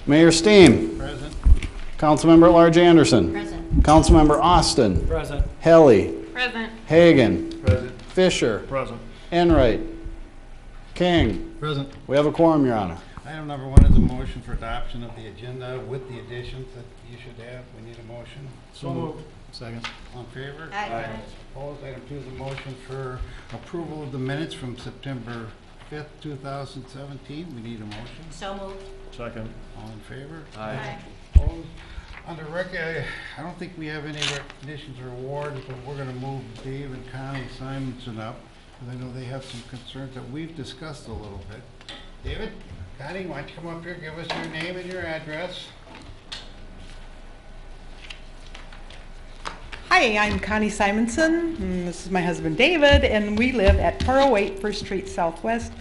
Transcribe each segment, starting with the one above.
Mayor Steen. Present. Councilmember at-large Anderson. Present. Councilmember Austin. Present. Helly. Present. Hagan. Present. Fisher. Present. Enright. King. Present. We have a quorum, Your Honor. Item number 1 is a motion for adoption of the agenda with the additions that you should have. We need a motion. So moved. Second. All in favor? Aye. Opposed? Item 2 is a motion for approval of the minutes from September 5th, 2017. We need a motion. So moved. Second. All in favor? Aye. Opposed? Under I don't think we have any recognitions or awards, but we're going to move Dave and Connie Simonson up, because I know they have some concerns that we've discussed a little bit. David, Connie, why don't you come up here, give us your name and your address. Hi, I'm Connie Simonson, and this is my husband David, and we live at 408 First Street Southwest.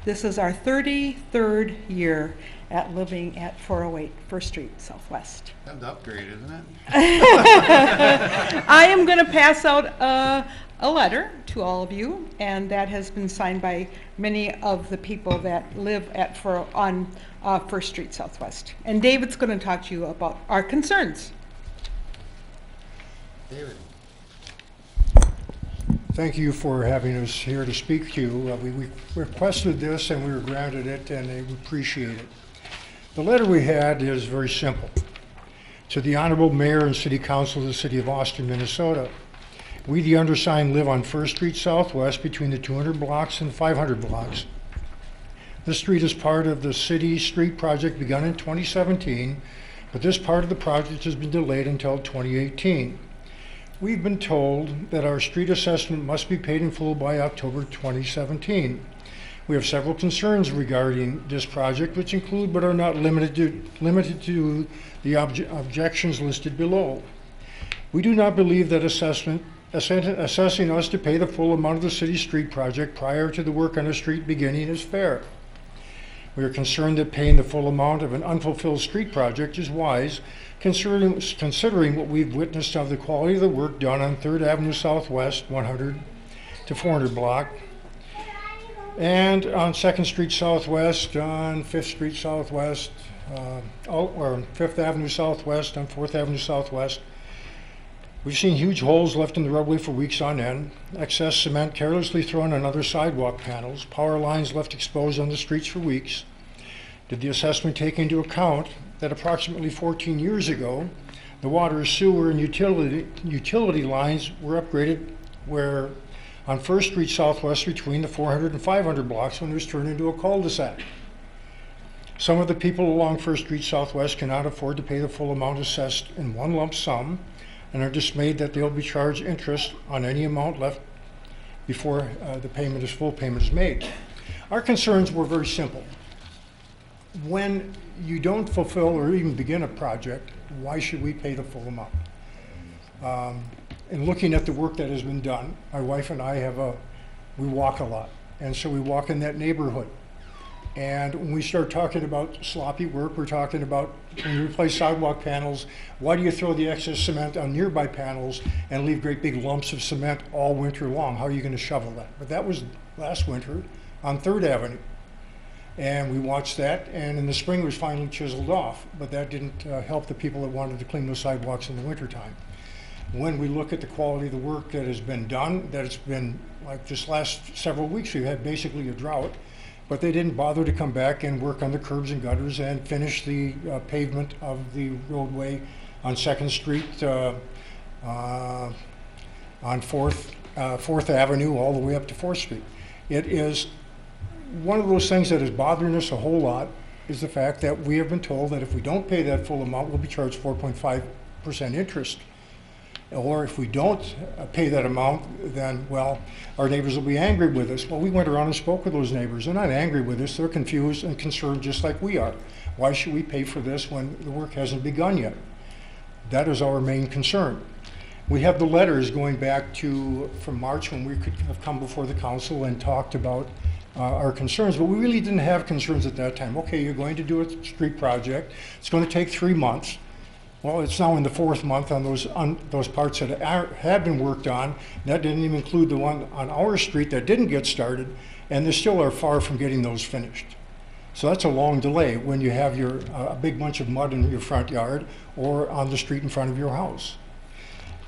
This is our 33rd year at living at 408 First Street Southwest. That's an upgrade, isn't it? I am going to pass out a letter to all of you, and that has been signed by many of the people that live at on First Street Southwest. And David's going to talk to you about our concerns. David. Thank you for having us here to speak to you. We requested this and we were granted it, and we appreciate it. The letter we had is very simple. To the Honorable Mayor and City Council of the City of Austin, Minnesota. We, the undersigned, live on First Street Southwest between the 200 blocks and 500 blocks. This street is part of the city street project begun in 2017, but this part of the project has been delayed until 2018. We've been told that our street assessment must be paid in full by October 2017. We have several concerns regarding this project, which include but are not limited to the objections listed below. We do not believe that assessing us to pay the full amount of the city street project prior to the work on the street beginning is fair. We are concerned that paying the full amount of an unfulfilled street project is wise, considering what we've witnessed of the quality of the work done on 3rd Avenue Southwest 100 to 400 block, and on 2nd Street Southwest, on 5th Street Southwest, or 5th Avenue Southwest, on 4th Avenue Southwest. We've seen huge holes left in the roadway for weeks on end, excess cement carelessly thrown on other sidewalk panels, power lines left exposed on the streets for weeks. Did the assessment take into account that approximately 14 years ago, the water, sewer, and utility lines were upgraded where on 1st Street Southwest between the 400 and 500 blocks when it was turned into a cul-de-sac? Some of the people along 1st Street Southwest cannot afford to pay the full amount assessed in one lump sum and are dismayed that they'll be charged interest on any amount left before the full payment is made. Our concerns were very simple. When you don't fulfill or even begin a project, why should we pay the full amount? In looking at the work that has been done, my wife and I we walk a lot, and so we walk in that neighborhood. And when we start talking about sloppy work, we're talking about when you replace sidewalk panels, why do you throw the excess cement on nearby panels and leave great big lumps of cement all winter long? How are you going to shovel that? But that was last winter on 3rd Avenue. And we watched that, and in the spring it was finally chiseled off, but that didn't help the people that wanted to clean those sidewalks in the wintertime. When we look at the quality of the work that has been done, that it's been like this last several weeks, we've had basically a drought, but they didn't bother to come back and work on the curbs and gutters and finish the pavement of the roadway on 2nd Street, on 4th Avenue, all the way up to 4th Street. It is one of those things that is bothering us a whole lot is the fact that we have been told that if we don't pay that full amount, we'll be charged 4.5% interest. Or if we don't pay that amount, then, well, our neighbors will be angry with us. Well, we went around and spoke with those neighbors. They're not angry with us. They're confused and concerned just like we are. Why should we pay for this when the work hasn't begun yet? That is our main concern. We have the letters going back to from March when we could have come before the council and talked about our concerns, but we really didn't have concerns at that time. Okay, you're going to do a street project. It's going to take 3 months. Well, it's now in the 4th month on those parts that have been worked on. That didn't even include the one on our street that didn't get started, and they still are far from getting those finished. So that's a long delay when you have your a big bunch of mud in your front yard or on the street in front of your house.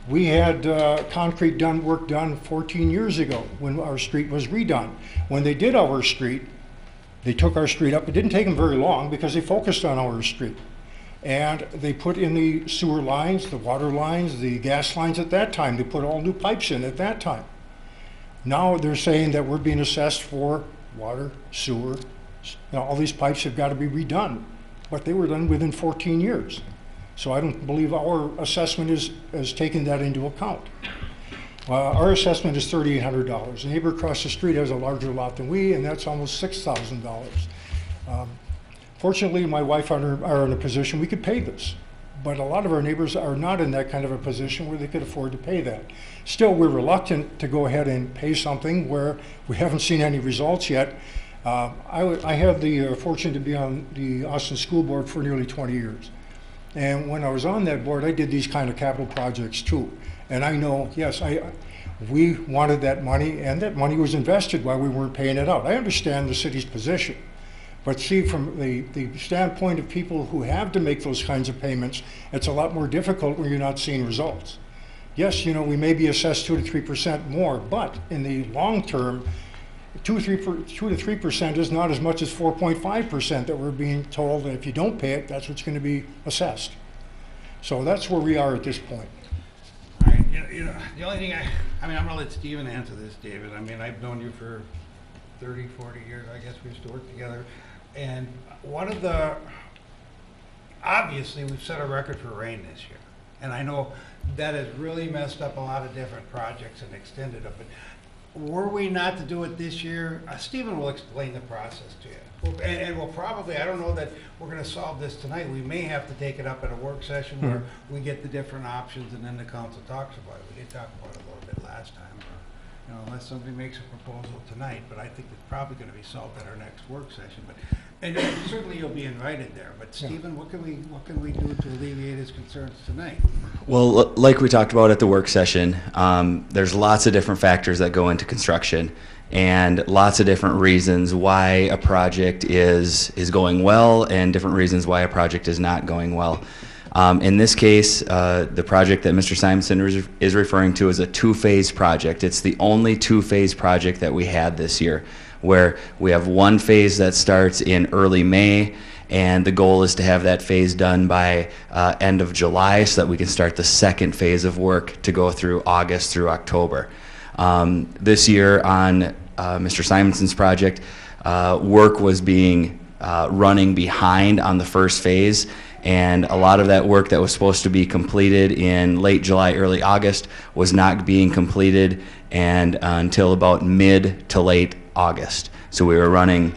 We had concrete work done 14 years ago when our street was redone. When they did our street, they took our street up. It didn't take them very long because they focused on our street. And they put in the sewer lines, the water lines, the gas lines at that time. They put all new pipes in at that time. Now they're saying that we're being assessed for water, sewer. Now all these pipes have got to be redone, but they were done within 14 years. So I don't believe our assessment is taking that into account. Our assessment is $3,800. The neighbor across the street has a larger lot than we, and that's almost $6,000. Fortunately, my wife and I are in a position we could pay this, but a lot of our neighbors are not in that kind of a position where they could afford to pay that. Still, we're reluctant to go ahead and pay something where we haven't seen any results yet. I had the fortune to be on the Austin School Board for nearly 20 years. And when I was on that board, I did these kind of capital projects too. And I know, yes, we wanted that money, and that money was invested while we weren't paying it out. I understand the city's position. But see, from the standpoint of people who have to make those kinds of payments, it's a lot more difficult when you're not seeing results. Yes, you know, we may be assessed 2 to 3% more, but in the long term, 2 to 3% is not as much as 4.5% that we're being told that if you don't pay it, that's what's going to be assessed. So that's where we are at this point. All right, you know, the only thing I mean, I'm gonna let Stephen answer this, David. I mean, I've known you for 30, 40 years, I guess we used to work together. And obviously we've set a record for rain this year. And I know that has really messed up a lot of different projects and extended them. But were we not to do it this year, Stephen will explain the process to you. And we'll probably, I don't know that we're gonna solve this tonight. We may have to take it up at a work session where we get the different options and then the council talks about it. We did talk about it a little bit last time. You know, unless somebody makes a proposal tonight, but I think it's probably gonna be solved at our next work session. And certainly you'll be invited there. But Stephen, what can we do to alleviate his concerns tonight? Well, like we talked about at the work session, there's lots of different factors that go into construction and lots of different reasons why a project is going well and different reasons why a project is not going well. In this case, the project that Mr. Simonson is referring to is a two-phase project. It's the only two-phase project that we had this year, where we have one phase that starts in early May, and the goal is to have that phase done by end of July so that we can start the second phase of work to go through August through October. This year on Mr. Simonson's project, work was running behind on the first phase, and a lot of that work that was supposed to be completed in late July, early August was not being completed and until about mid to late August. So we were running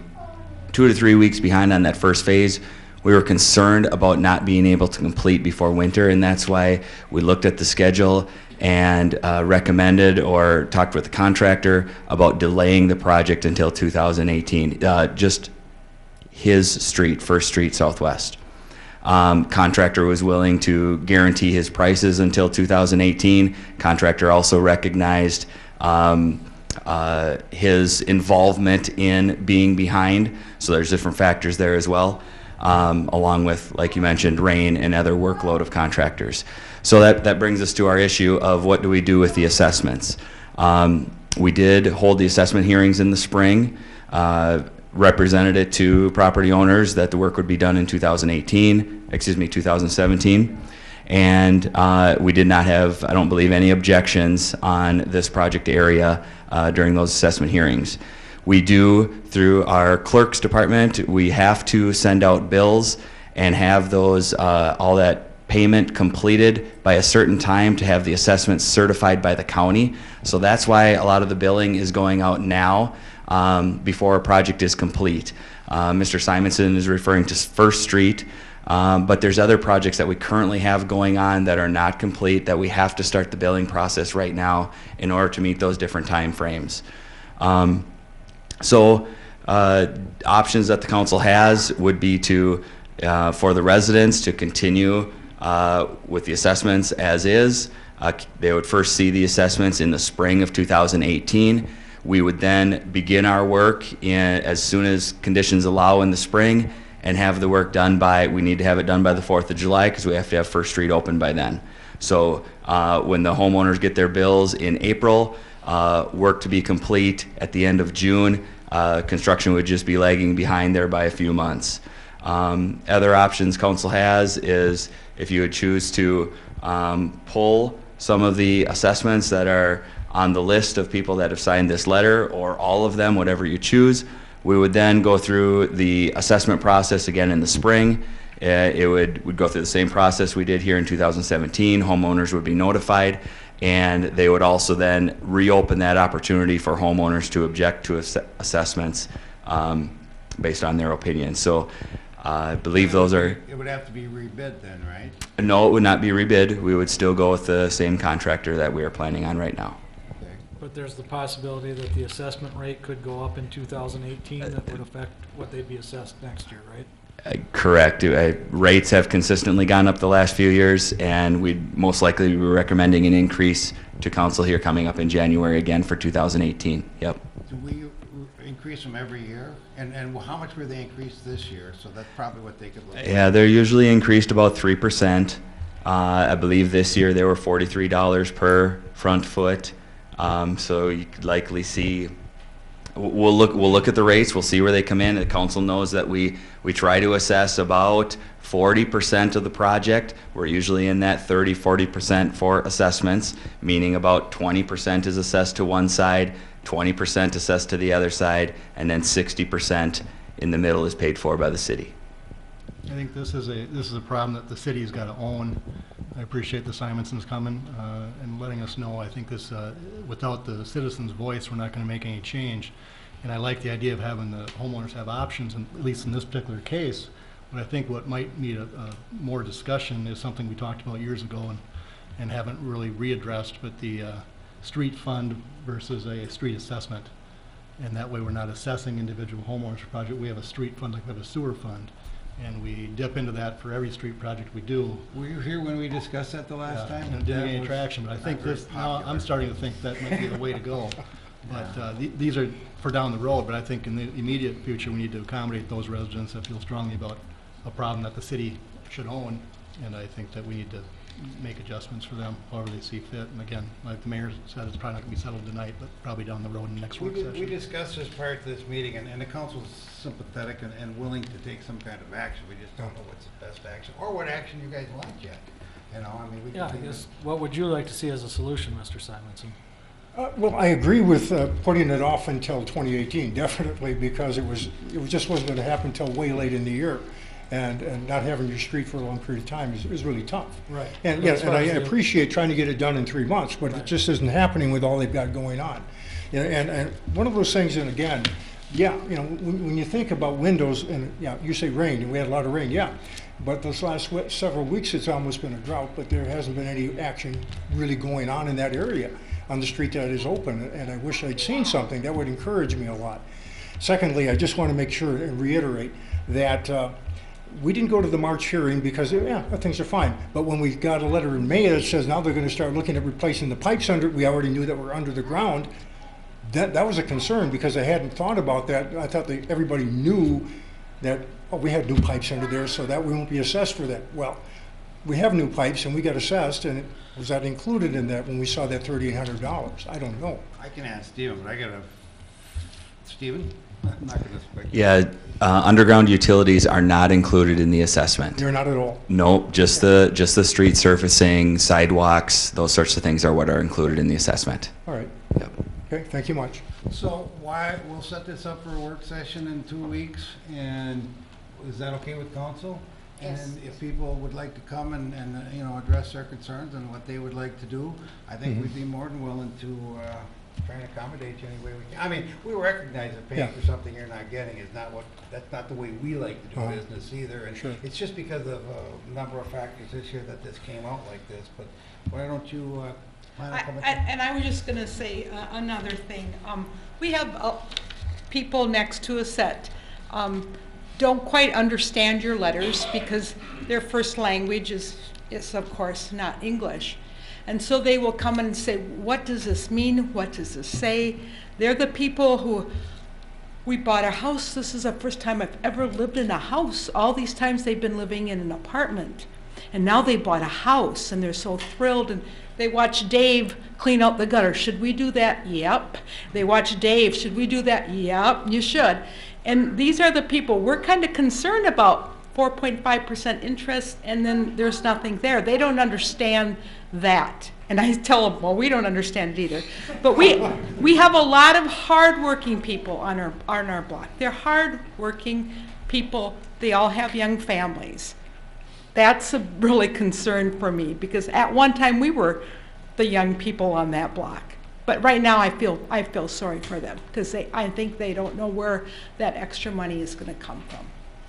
2 to 3 weeks behind on that first phase. We were concerned about not being able to complete before winter, and that's why we looked at the schedule and recommended or talked with the contractor about delaying the project until 2018, just his street, First Street Southwest. Contractor was willing to guarantee his prices until 2018. Contractor also recognized his involvement in being behind, so there's different factors there as well, along with, like you mentioned, rain and other workload of contractors. So that brings us to our issue of what do we do with the assessments. We did hold the assessment hearings in the spring, represented it to property owners that the work would be done in 2017. And we did not have, I don't believe, any objections on this project area during those assessment hearings. We do, through our clerk's department, we have to send out bills and have those, all that payment completed by a certain time to have the assessments certified by the county. So that's why a lot of the billing is going out now before a project is complete. Mr. Simonson is referring to First Street. But there's other projects that we currently have going on that are not complete that we have to start the billing process right now in order to meet those different time frames. Options that the council has would be to, for the residents to continue with the assessments as is. They would first see the assessments in the spring of 2018. We would then begin our work as soon as conditions allow in the spring and have the work done by, we need to have it done by the 4th of July because we have to have First Street open by then. So when the homeowners get their bills in April, work to be complete at the end of June, construction would just be lagging behind there by a few months. Other options council has is if you would choose to pull some of the assessments that are on the list of people that have signed this letter, or all of them, whatever you choose, we would then go through the assessment process again in the spring. It would go through the same process we did here in 2017. Homeowners would be notified, and they would also then reopen that opportunity for homeowners to object to assessments based on their opinion. So I believe those are, It would have to be rebid then, right? no, it would not be rebid. We would still go with the same contractor that we are planning on right now. Okay. But there's the possibility that the assessment rate could go up in 2018 that would affect what they'd be assessed next year, right? Correct. Rates have consistently gone up the last few years, and we'd most likely be recommending an increase to council here coming up in January again for 2018. Yep. Do we increase them every year? And how much were they increased this year? So that's probably what they could look at. Yeah, they're usually increased about 3%. I believe this year they were $43 per front foot. So you could likely see. We'll look at the rates. We'll see where they come in. The council knows that we try to assess about 40% of the project. We're usually in that 30-40% for assessments, meaning about 20% is assessed to one side, 20% assessed to the other side, and then 60% in the middle is paid for by the city. I think this is a problem that the city's got to own. I appreciate the Simonsons coming and letting us know. I think this, without the citizens' voice, we're not going to make any change. And I like the idea of having the homeowners have options, and at least in this particular case. But I think what might need a more discussion is something we talked about years ago and haven't really readdressed, but the street fund versus a street assessment. And that way we're not assessing individual homeowners per project. We have a street fund like we have a sewer fund. And we dip into that for every street project we do. Were you here when we discussed that the last time? And it didn't That get any was traction, but I think not very this, now popular. I'm starting to think that might be the way to go. But these are for down the road, but I think in the immediate future, we need to accommodate those residents that feel strongly about a problem that the city should own. And I think that we need to make adjustments for them, however they see fit. And again, like the mayor said, it's probably not gonna be settled tonight, but probably down the road in the next work We session. discussed this prior to this meeting, and the council's sympathetic and willing to take some kind of action. We just don't know what's the best action, or what action you guys want yet. You know, I mean, we Yeah, I can take guess, what would you like to see as a solution, Mr. Simonson? Well, I agree with putting it off until 2018, definitely, because it just wasn't going to happen until way late in the year. And not having your street for a long period of time is really tough. Right. And That's yes, and what I I feel. appreciate trying to get it done in 3 months, but Right. it just isn't happening with all they've got going on. And one of those things, and again, yeah, you know, when you think about windows, and yeah, you say rain, and we had a lot of rain, yeah. But those last several weeks, it's almost been a drought, but there hasn't been any action really going on in that area on the street that is open. And I wish I'd seen something that would encourage me a lot. Secondly, I just want to make sure and reiterate that we didn't go to the March hearing because, yeah, things are fine. But when we got a letter in May that says now they're going to start looking at replacing the pipes under, we already knew that we're under the ground. That was a concern because I hadn't thought about that. I thought that everybody knew that we had new pipes under there, so that we won't be assessed for that. Well, we have new pipes and we got assessed, and was that included in that when we saw that $3,800? I don't know. I can ask Stephen, but I gotta, Stephen? I'm not gonna speculate. Yeah, underground utilities are not included in the assessment. They're not at all. Nope, just the street surfacing, sidewalks, those sorts of things are what are included in the assessment. All right. Yep. Okay, thank you much. So we'll set this up for a work session in 2 weeks, and is that okay with council? Yes. And if people would like to come and you know, address their concerns and what they would like to do, I think we'd be more than willing to try and accommodate you any way we can. I mean, we recognize that paying Yeah. for something you're not getting is that's not the way we like to do Uh-huh. business either. And Sure. it's just because of a number of factors this year that this came out like this. But why don't you plan on coming? And I was just gonna say another thing. We have people next to us that don't quite understand your letters because their first language is of course not English. And so they will come and say, what does this mean? What does this say? They're the people who, we bought a house. This is the first time I've ever lived in a house. All these times they've been living in an apartment. And now they bought a house and they're so thrilled. And they watch Dave clean out the gutter. Should we do that? Yep. They watch Dave. Should we do that? Yep, you should. And these are the people, we're kind of concerned about 4.5% interest and then there's nothing there. They don't understand that. And I tell them, well, we don't understand it either. But we have a lot of hardworking people on our block. They're hardworking people. They all have young families. That's a really concern for me because at one time we were the young people on that block. But right now I feel sorry for them because I think they don't know where that extra money is going to come from.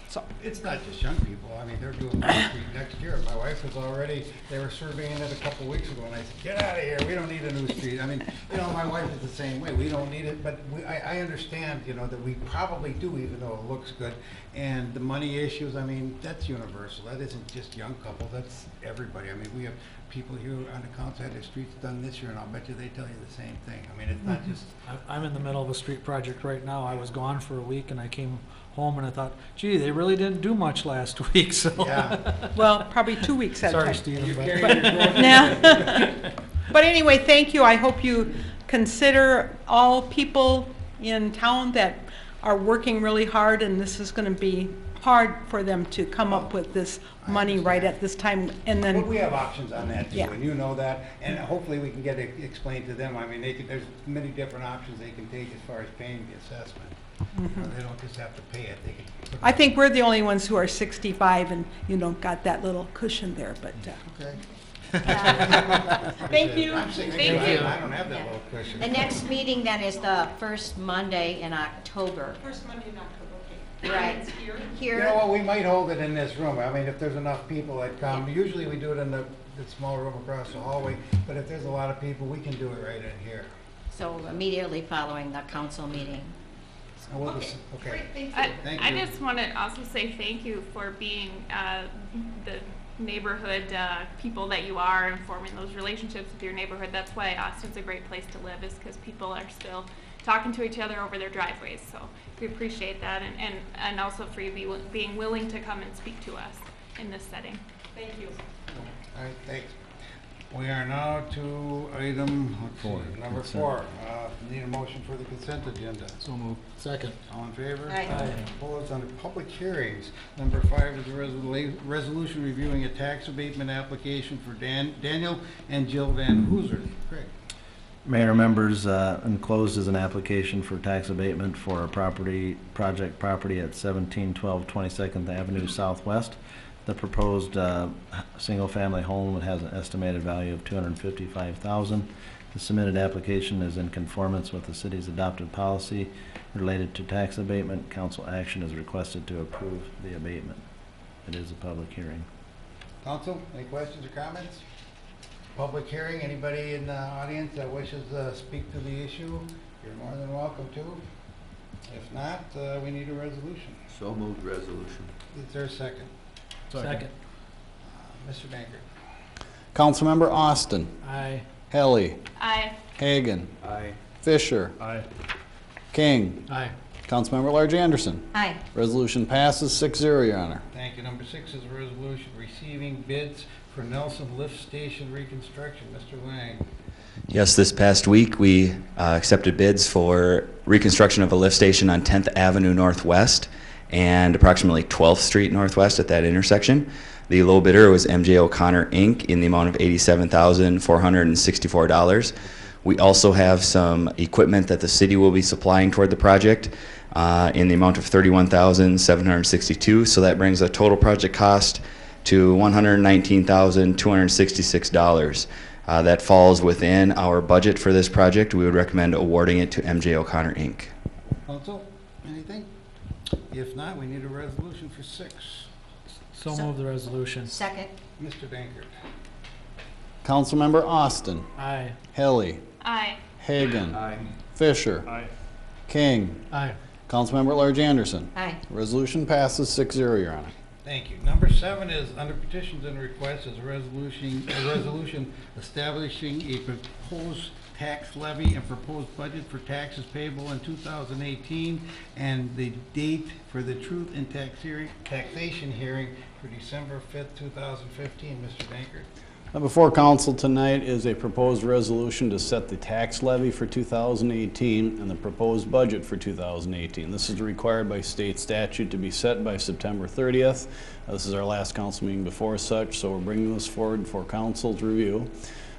So It's not just young people. I mean, they're doing Main Street next year. My wife was already, they were surveying it a couple weeks ago, and I said, get out of here, we don't need a new street. I mean, you know, my wife is the same way. We don't need it, but I understand, you know, that we probably do, even though it looks good. And the money issues, I mean, that's universal. That isn't just young couples, that's everybody. I mean, we have people here on the council had their streets done this year, and I'll bet you they tell you the same thing. I mean, it's not just, I'm in the middle of a street project right now. I was gone for a week and I came home and I thought, gee, they really didn't do much last week, so. yeah. well, probably 2 weeks at a Sorry, time. Stephen, You're but carrying your groceries. Yeah. But anyway, thank you. I hope you consider all people in town that are working really hard, and this is going to be hard for them to come up with this money right at this time. And Well, then, we have options on that too, Yeah. and you know that, and hopefully we can get it explained to them. I mean, there's many different options they can take as far as paying the assessment. They don't just have to pay it, they can. put it- I think we're the only ones who are 65 and, you know, got that little cushion there, but, Okay. thank you. I'm 65, Thank you. I don't have that little cushion. The next meeting then is the first Monday in October. First Monday in October, okay. Right. It's here. You know Here, what, we might hold it in this room. I mean, if there's enough people that come, usually we do it in the small room across the hallway, but if there's a lot of people, we can do it right in here. so immediately following the council meeting. And we'll just- Okay. Thank I you. just want to also say thank you for being the neighborhood people that you are and forming those relationships with your neighborhood. That's why Austin's a great place to live, is because people are still talking to each other over their driveways. So we appreciate that, and also for you being willing to come and speak to us in this setting. Thank you. All right, thanks. We are now to item, number 4. Need a motion for the consent agenda. So moved. Second. All in favor? Aye. Opposed? Under public hearings, number 5 is a resolution reviewing a tax abatement application for Daniel and Jill Van Hooser. Craig. Mayor, members, enclosed is an application for tax abatement for a property at 1712 22nd Avenue Southwest. The proposed single-family home has an estimated value of $255,000. The submitted application is in conformance with the city's adopted policy related to tax abatement. Council action is requested to approve the abatement. It is a public hearing. Council, any questions or comments? Public hearing, anybody in the audience that wishes to speak to the issue, you're more than welcome to. If not, we need a resolution. So moved resolution. Is there a second? second. Mr. Bankert. Councilmember Austin, Aye. Helly, Aye. Hagan, Aye. Fisher, Aye. King, Aye. Councilmember Large Anderson. Aye. Resolution passes 6-0, Your Honor. Thank you. Number 6 is a resolution receiving bids for Nelson Lift Station reconstruction. Mr. Lang. Yes, this past week we accepted bids for reconstruction of a lift station on 10th Avenue Northwest and approximately 12th Street Northwest at that intersection. The low bidder was MJ O'Connor Inc. in the amount of $87,464. We also have some equipment that the city will be supplying toward the project in the amount of $31,762. So that brings the total project cost to $119,266. That falls within our budget for this project. We would recommend awarding it to MJ O'Connor Inc. Council, anything? If not, we need a resolution for 6. So move the resolution. Second. Mr. Bankert. Councilmember Austin, Aye. Helly, Aye. Hagan, Aye. Fisher, Aye. King, Aye. Councilmember Large Anderson. Aye. Resolution passes 6-0, Your Honor. Thank you. Number 7 is under petitions and requests is a resolution establishing a proposed tax levy and proposed budget for taxes payable in 2018 and the date for the truth in taxation hearing for December 5th, 2015. Mr. Dankert. Before council tonight is a proposed resolution to set the tax levy for 2018 and the proposed budget for 2018. This is required by state statute to be set by September 30th. This is our last council meeting before such, so we're bringing this forward for council to review.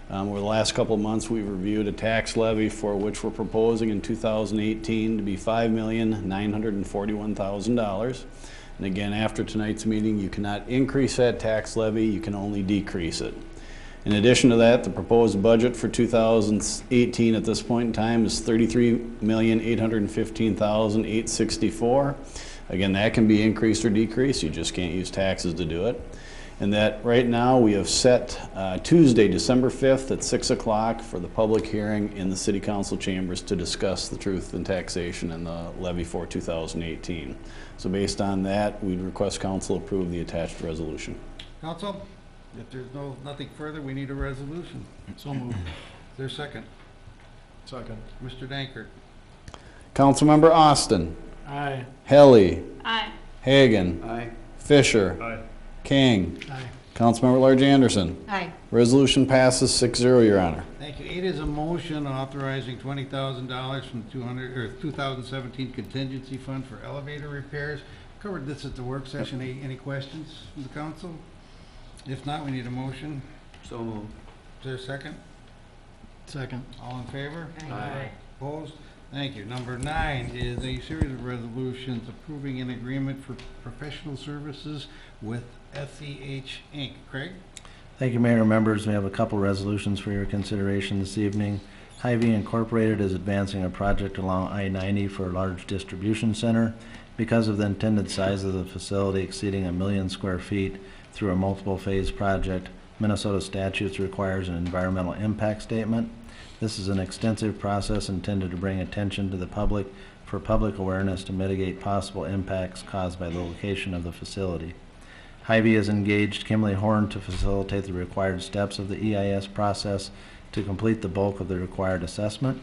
Over the last couple of months, we've reviewed a tax levy for which we're proposing in 2018 to be $5,941,000. And again, after tonight's meeting, you cannot increase that tax levy, you can only decrease it. In addition to that, the proposed budget for 2018 at this point in time is $33,815,864. Again, that can be increased or decreased, you just can't use taxes to do it. And that right now we have set Tuesday, December 5th at 6 o'clock for the public hearing in the City Council chambers to discuss the truth in taxation and the levy for 2018. So based on that, we'd request council approve the attached resolution. Council, if there's nothing further, we need a resolution. So moved. Is there a second? Second. Mr. Dankert. Councilmember Austin, Aye. Helly, Aye. Hagan, Aye. Fisher, Aye. King, Aye. Councilmember Large Anderson. Aye. Resolution passes 6-0, Your Honor. Thank you. 8 is a motion authorizing $20,000 from 2017 contingency fund for elevator repairs. Covered this at the work session. Any questions from the council? If not, we need a motion. So moved. Is there a second? Second. All in favor? Aye. Opposed? Thank you. Number 9 is a series of resolutions approving an agreement for professional services with SEH Inc. Craig? Thank you, Mayor and members. We have a couple resolutions for your consideration this evening. Hy-Vee Incorporated is advancing a project along I-90 for a large distribution center. Because of the intended size of the facility exceeding 1 million square feet through a multiple phase project, Minnesota statutes requires an environmental impact statement. This is an extensive process intended to bring attention to the public for public awareness to mitigate possible impacts caused by the location of the facility. Hy-Vee has engaged Kimley Horn to facilitate the required steps of the EIS process to complete the bulk of the required assessment.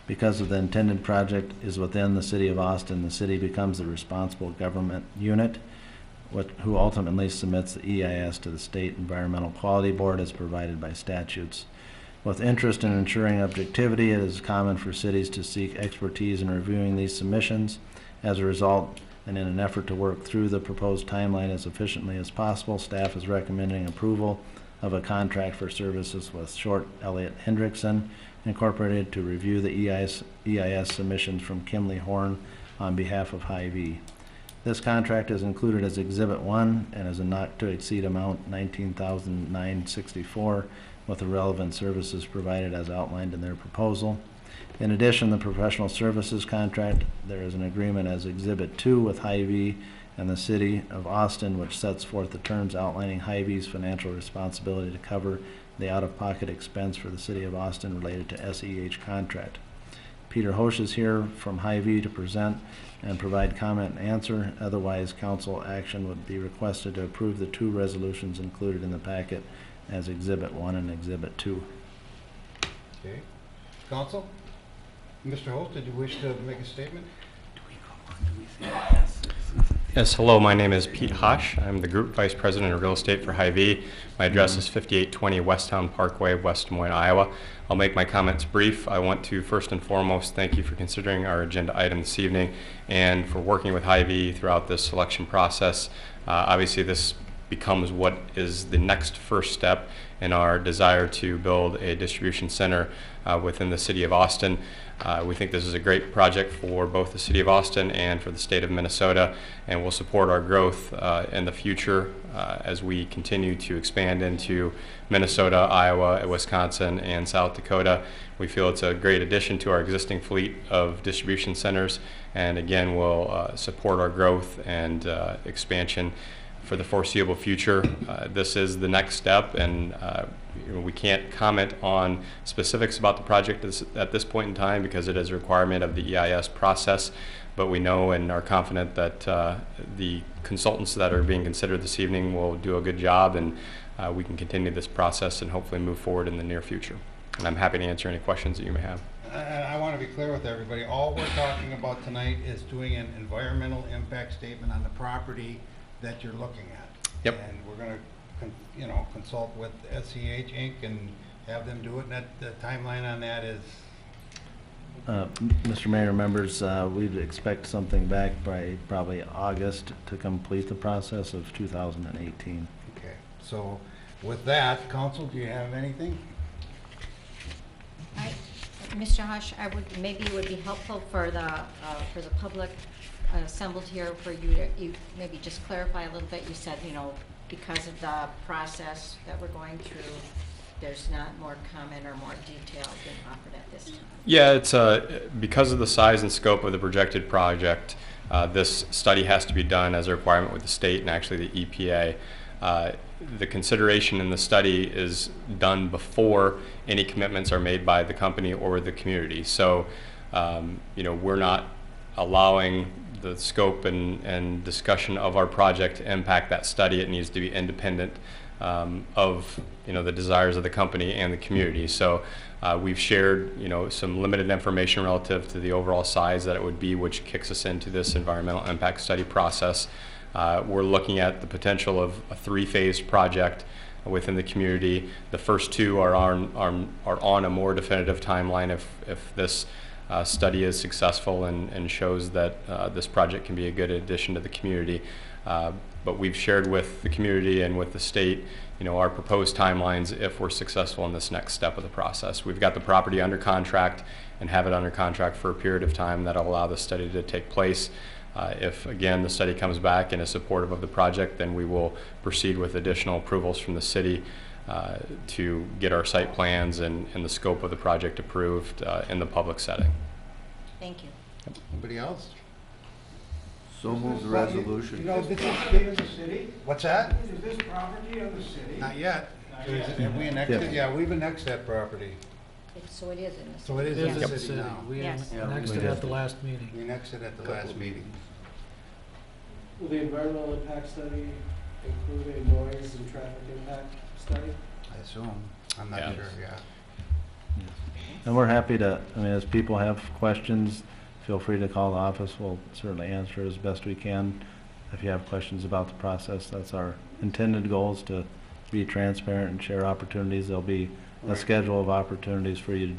Because of the intended project is within the City of Austin, the city becomes the responsible government unit who ultimately submits the EIS to the State Environmental Quality Board as provided by statutes. With interest in ensuring objectivity, it is common for cities to seek expertise in reviewing these submissions. As a result, and in an effort to work through the proposed timeline as efficiently as possible, staff is recommending approval of a contract for services with Short Elliott Hendrickson Incorporated to review the EIS submissions from Kimley Horn on behalf of Hy-Vee. This contract is included as Exhibit 1 and is a not-to-exceed amount $19,964 with the relevant services provided as outlined in their proposal. In addition, the professional services contract, there is an agreement as Exhibit 2 with Hy-Vee and the City of Austin, which sets forth the terms outlining Hy-Vee's financial responsibility to cover the out-of-pocket expense for the City of Austin related to SEH contract. Peter Hosch is here from Hy-Vee to present and provide comment and answer. Otherwise, council action would be requested to approve the 2 resolutions included in the packet as Exhibit 1 and Exhibit 2. Okay. Council? Mr. Holt, did you wish to make a statement? Yes, hello, my name is Pete Hosch. I'm the Group Vice President of Real Estate for Hy-Vee. My address is 5820 Westtown Parkway, West Des Moines, Iowa. I'll make my comments brief. I want to first and foremost thank you for considering our agenda item this evening and for working with Hy-Vee throughout this selection process. Obviously, this becomes what is the next first step in our desire to build a distribution center within the City of Austin. We think this is a great project for both the City of Austin and for the state of Minnesota, and will support our growth in the future as we continue to expand into Minnesota, Iowa, Wisconsin, and South Dakota. We feel it's a great addition to our existing fleet of distribution centers, and again will support our growth and expansion for the foreseeable future. This is the next step, and we can't comment on specifics about the project at this point in time because it is a requirement of the EIS process. but we know and are confident that the consultants that are being considered this evening will do a good job, and we can continue this process and hopefully move forward in the near future. And I'm happy to answer any questions that you may have. I want to be clear with everybody. All we're talking about tonight is doing an environmental impact statement on the property that you're looking at. Yep. And we're going to, consult with SEH Inc. and have them do it. And the timeline on that is. Mr. Mayor, members, we'd expect something back by probably August to complete the process of 2018. Okay. So with that, council, do you have anything? Mr. Hush, maybe it would be helpful for the public assembled here for you to maybe just clarify a little bit. You said, because of the process that we're going through, there's not more comment or more detail being offered at this time. Yeah, it's because of the size and scope of the projected project, this study has to be done as a requirement with the state and actually the EPA. The consideration in the study is done before any commitments are made by the company or the community. So, we're not allowing the scope and discussion of our project to impact that study. It needs to be independent of the desires of the company and the community. So we've shared some limited information relative to the overall size that it would be, which kicks us into this environmental impact study process. We're looking at the potential of a 3-phase project within the community. The first 2 are on a more definitive timeline if this study is successful and shows that this project can be a good addition to the community. But we've shared with the community and with the state, our proposed timelines if we're successful in this next step of the process. We've got the property under contract and have it under contract for a period of time that'll allow the study to take place. If, again, the study comes back and is supportive of the project, then we will proceed with additional approvals from the city to get our site plans and the scope of the project approved in the public setting. Thank you. Anybody else? So move the resolution. This is the city. What's that? Is this property of the city? Not yet. Have we annexed it? Yeah, we've annexed that property. So it is in the So it is in the city now. We Yes. annexed it at the last meeting. We annexed it at the last meeting. Will the environmental impact study include a noise and traffic impact study? I assume. I'm not sure, yeah. And we're happy to, as people have questions, feel free to call the office. We'll certainly answer as best we can. If you have questions about the process, that's our intended goal, is to be transparent and share opportunities. There'll be a schedule of opportunities for you to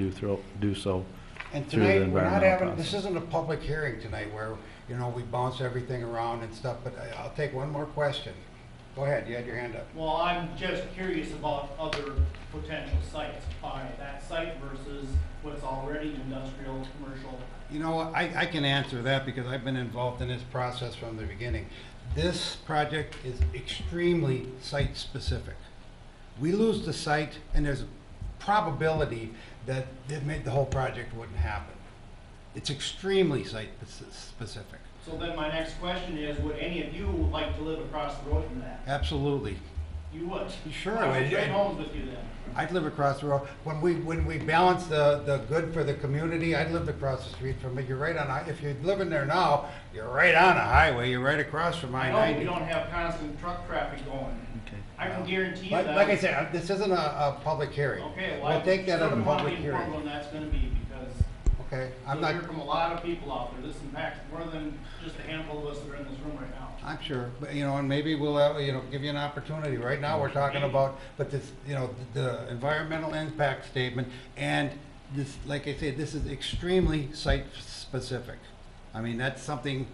do so. And through the tonight, we're not environmental having, process. this isn't a public hearing tonight where, we bounce everything around and stuff, but I'll take one more question. Go ahead, you had your hand up. Well, I'm just curious about other potential sites by that site versus what's already industrial, commercial. I can answer that because I've been involved in this process from the beginning. This project is extremely site-specific. We lose the site, and there's a probability that the whole project wouldn't happen. It's extremely site-specific. So then my next question is, would any of you like to live across the road from that? Absolutely. You would? Sure. I would trade homes with you then. I'd live across the road. When we balance the good for the community, I'd live across the street from it. You're right on, if you're living there now, you're right on a highway. You're right across from I-90. I know we don't have constant truck traffic going. Okay. I can guarantee you Like that. I said, this isn't a public hearing. Okay, well, We'll take that at a public I hearing. when that's gonna be, because Okay, I'm you'll not, hear from a lot of people out there. This impacts more than just a handful of us that are in this room right now. I'm sure, but, and maybe we'll, give you an opportunity. Right now, we're talking about, but this, the environmental impact statement, and this, like I said, this is extremely site-specific. I mean, that's something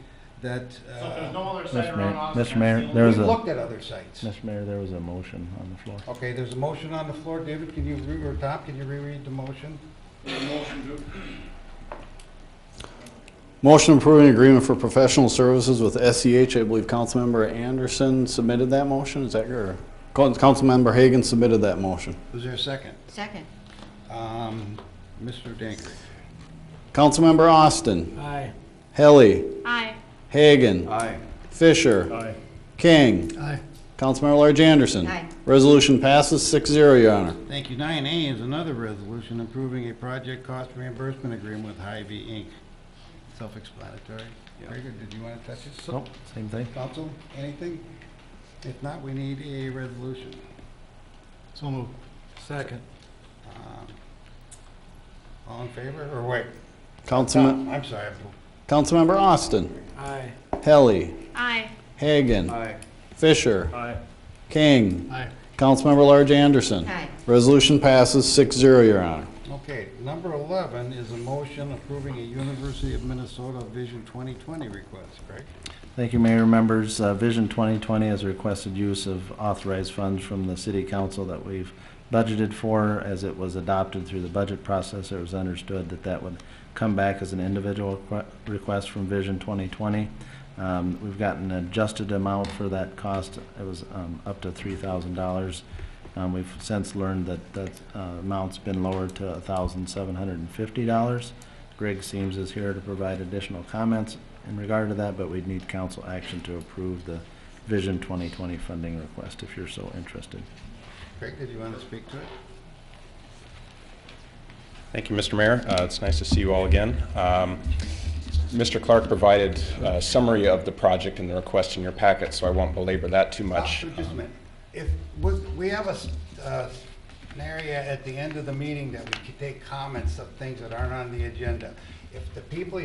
that, So if there's no other site Mr. around Mayor, Austin, Mr. Mayor, that's the there was we've a, looked at other sites. Mr. Mayor, there was a motion on the floor. Okay, there's a motion on the floor. David, can you, or Tom, can you reread the motion? Motion approving agreement for professional services with SEH. I believe Councilmember Anderson submitted that motion. Is that your? Councilmember Hagan submitted that motion. Was there a second? Second. Mr. Dankert. Councilmember Austin. Aye. Helly. Aye. Hagan. Aye. Fisher. Aye. King. Aye. Councilmember Large Anderson. Aye. Resolution passes 6-0, Your Honor. Thank you. 9A is another resolution approving a project cost reimbursement agreement with Hy-Vee Inc. Self-explanatory. Very good. Did you want to touch it? Nope, same thing. Council, anything? If not, we need a resolution. So moved. Second. All in favor, or wait? Councilman, I'm sorry. Councilmember Austin, Aye. Helly, Aye. Hagan, Aye. Fisher, Aye. King, Aye. Councilmember Large Anderson. Aye. Resolution passes 6-0, Your Honor. Okay, number 11 is a motion approving a University of Minnesota Vision 2020 request, correct? Thank you, Mayor, members. Vision 2020 has requested use of authorized funds from the City Council that we've budgeted for. As it was adopted through the budget process, it was understood that that would come back as an individual request from Vision 2020. We've got an adjusted amount for that cost. It was up to $3,000. We've since learned that that amount's been lowered to $1,750. Greg Seams is here to provide additional comments in regard to that, but we'd need council action to approve the Vision 2020 funding request if you're so interested. Craig, did you want to speak to it? Thank you, Mr. Mayor. It's nice to see you all again. Mr. Clark provided a summary of the project and the request in your packet, so I won't belabor that too much. Just a minute. If we have an area at the end of the meeting that we can take comments of things that aren't on the agenda. If the people,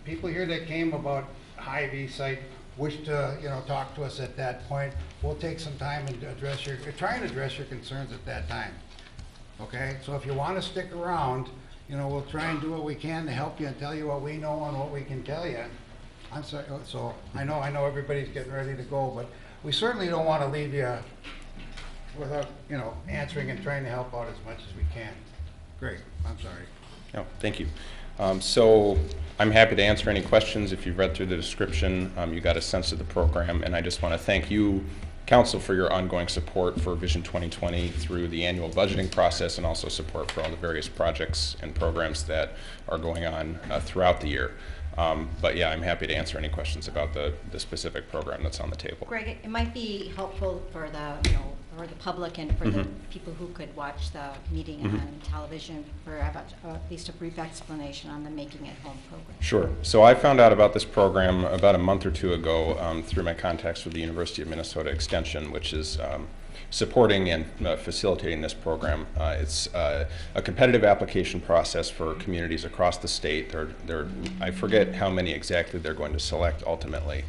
people here that came about Hy-Vee site wish to, talk to us at that point, we'll take some time and try and address your concerns at that time. Okay? So if you want to stick around, we'll try and do what we can to help you and tell you what we know and what we can tell you. I'm sorry. So I know everybody's getting ready to go, but we certainly don't want to leave you without, answering and trying to help out as much as we can. Great. I'm sorry. No, thank you. So I'm happy to answer any questions. If you've read through the description, you got a sense of the program, and I just want to thank you, Council, for your ongoing support for Vision 2020 through the annual budgeting process, and also support for all the various projects and programs that are going on throughout the year. But yeah, I'm happy to answer any questions about the specific program that's on the table. Greg, it might be helpful for the, for the public and for the people who could watch the meeting on television for at least a brief explanation on the Making It Home program. Sure. So I found out about this program about a month or two ago through my contacts with the University of Minnesota Extension, which is supporting and facilitating this program. It's a competitive application process for communities across the state. I forget how many exactly they're going to select ultimately.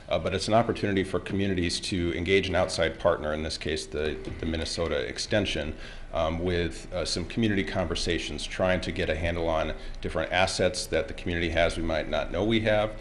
But it's an opportunity for communities to engage an outside partner, in this case the Minnesota Extension, with some community conversations, trying to get a handle on different assets that the community has we might not know we have,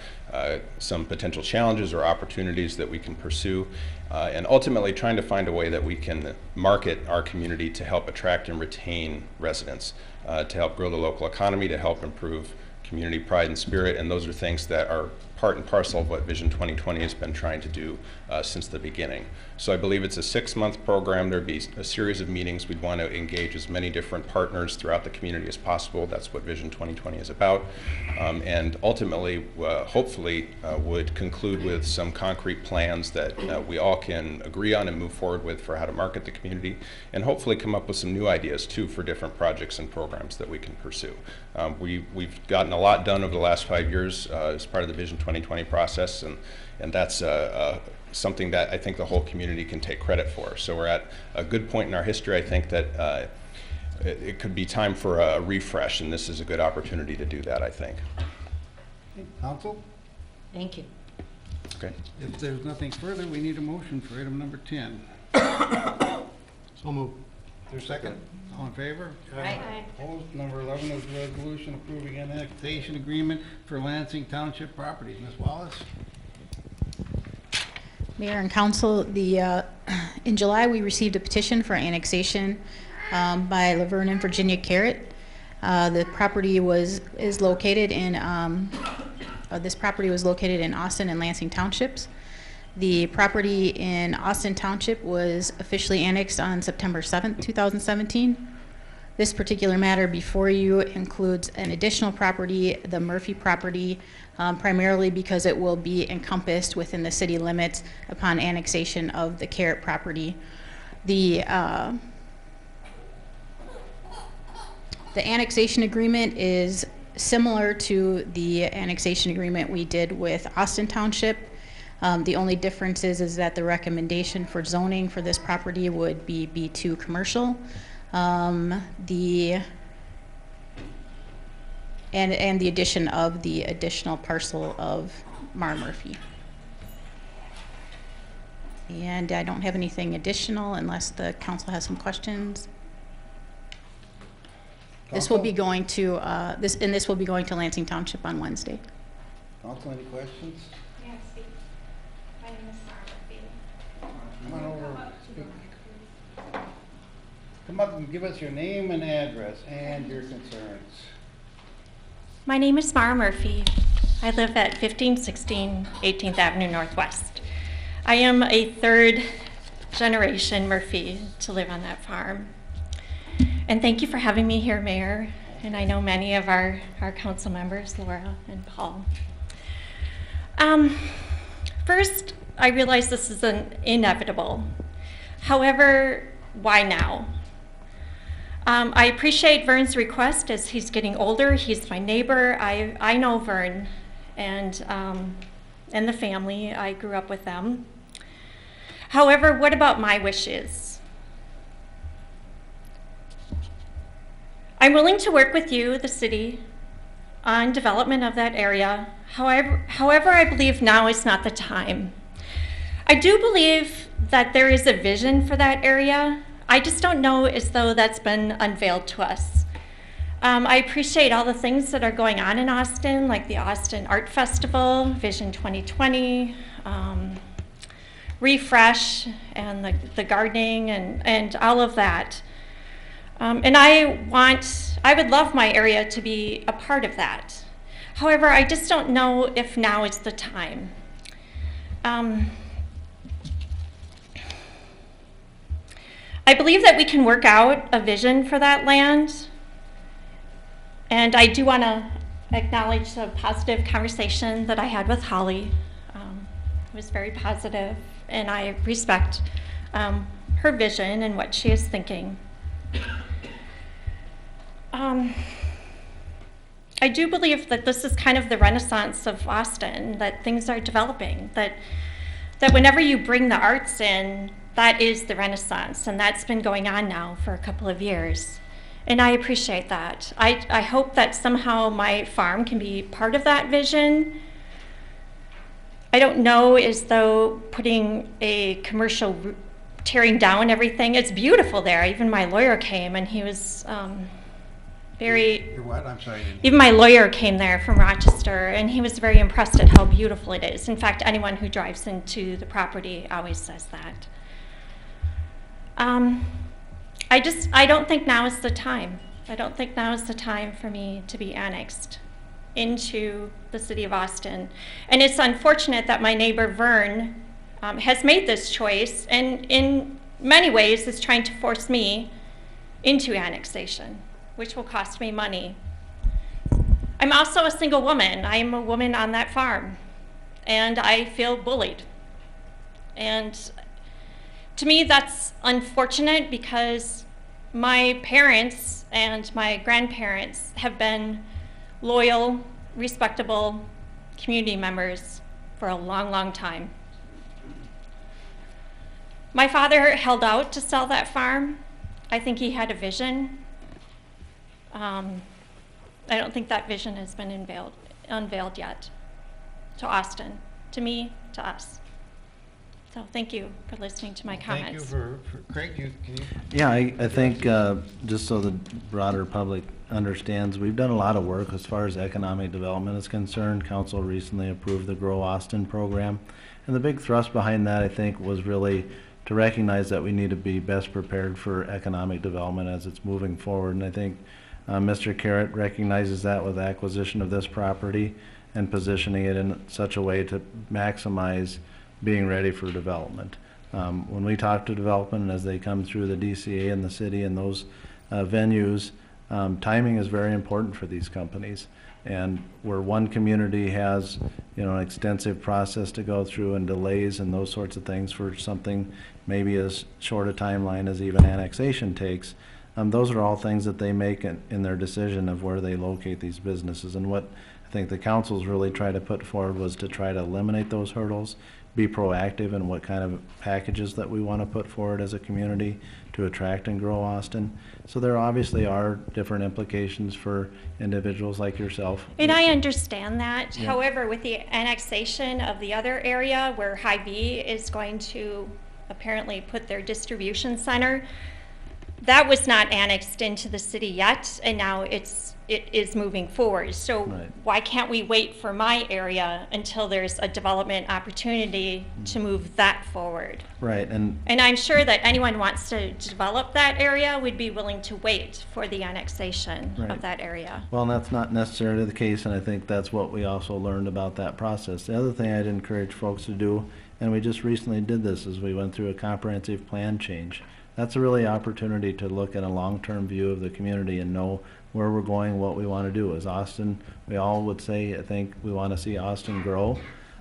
some potential challenges or opportunities that we can pursue, and ultimately trying to find a way that we can market our community to help attract and retain residents, to help grow the local economy, to help improve community pride and spirit, and those are things that are part and parcel of what Vision 2020 has been trying to do since the beginning. So I believe it's a 6-month program. There'd be a series of meetings. We'd want to engage as many different partners throughout the community as possible. That's what Vision 2020 is about. And ultimately, hopefully, would conclude with some concrete plans that we all can agree on and move forward with for how to market the community, and hopefully come up with some new ideas too for different projects and programs that we can pursue. We've gotten a lot done over the last 5 years as part of the Vision 2020 process, and that's something that I think the whole community can take credit for. So we're at a good point in our history. I think that it could be time for a refresh, and this is a good opportunity to do that, I think. Council? Thank you. Okay. If there's nothing further, we need a motion for item number 10. So moved. Is there a second? All in favor? Aye. Opposed? Number 11 is a resolution approving annexation agreement for Lansing Township properties. Ms. Wallace? Mayor and Council, in July we received a petition for annexation by Laverne and Virginia Carrot. The property is located in Austin and Lansing Townships. The property in Austin Township was officially annexed on September 7th, 2017. This particular matter before you includes an additional property, the Murphy property, primarily because it will be encompassed within the city limits upon annexation of the Carrot property. The annexation agreement is similar to the annexation agreement we did with Austin Township. The only difference is that the recommendation for zoning for this property would be B2 commercial. And the addition of the additional parcel of Mar Murphy. And I don't have anything additional unless the council has some questions. This will be going to this will be going to Lansing Township on Wednesday. Council, any questions? Yes, my name is Sarah. Come on over. Come up and give us your name and address and your concerns. My name is Mara Murphy. I live at 1516 18th Avenue Northwest. I am a third generation Murphy to live on that farm. And thank you for having me here, Mayor. And I know many of our council members, Laura and Paul. First, I realize this is inevitable. However, why now? I appreciate Vern's request as he's getting older. He's my neighbor. I know Vern and the family. I grew up with them. However, what about my wishes? I'm willing to work with you, the city, on development of that area. However, I believe now is not the time. I do believe that there is a vision for that area. I just don't know as though that's been unveiled to us. I appreciate all the things that are going on in Austin, like the Austin Art Festival, Vision 2020, Refresh, and the gardening, and all of that. And I would love my area to be a part of that. However, I just don't know if now is the time. I believe that we can work out a vision for that land. And I do want to acknowledge the positive conversation that I had with Holly. It was very positive, and I respect her vision and what she is thinking. I do believe that this is kind of the renaissance of Austin, that things are developing, that whenever you bring the arts in, that is the renaissance, and that's been going on now for a couple of years. And I appreciate that. I hope that somehow my farm can be part of that vision. I don't know as though putting a commercial, tearing down everything, it's beautiful there. Even my lawyer came and he was very... You're what? I'm sorry. Even my lawyer came there from Rochester and he was very impressed at how beautiful it is. In fact, anyone who drives into the property always says that. I don't think now is the time. I don't think now is the time for me to be annexed into the city of Austin. And it's unfortunate that my neighbor Vern has made this choice and in many ways is trying to force me into annexation, which will cost me money. I'm also a single woman. I'm a woman on that farm and I feel bullied. And to me, that's unfortunate because my parents and my grandparents have been loyal, respectable community members for a long, long time. My father held out to sell that farm. I think he had a vision. I don't think that vision has been unveiled yet to Austin, to me, to us. So thank you for listening to my comments. Thank you for Craig, can you? Yeah, I think just so the broader public understands, we've done a lot of work as far as economic development is concerned. Council recently approved the Grow Austin program. And the big thrust behind that, I think, was really to recognize that we need to be best prepared for economic development as it's moving forward. And I think Mr. Carrot recognizes that with acquisition of this property and positioning it in such a way to maximize being ready for development. When we talk to development and as they come through the DCA and the city and those venues, timing is very important for these companies. And where one community has, an extensive process to go through and delays and those sorts of things for something maybe as short a timeline as even annexation takes, those are all things that they make in their decision of where they locate these businesses. And what I think the council's really tried to put forward was to try to eliminate those hurdles, be proactive in what kind of packages that we want to put forward as a community to attract and grow Austin. So there obviously are different implications for individuals like yourself. And I understand that. Yeah. However, with the annexation of the other area where Hy-Vee is going to apparently put their distribution center, that was not annexed into the city yet, and now it is moving forward. So Right. why can't we wait for my area until there's a development opportunity to move that forward? Right, and And I'm sure that anyone who wants to develop that area would be willing to wait for the annexation Right. of that area. well, and that's not necessarily the case, and I think that's what we also learned about that process. The other thing I'd encourage folks to do, and we just recently did this, is we went through a comprehensive plan change. That's a really opportunity to look at a long-term view of the community and know where we're going, what we want to do. As Austin, we all would say, I think we want to see Austin grow.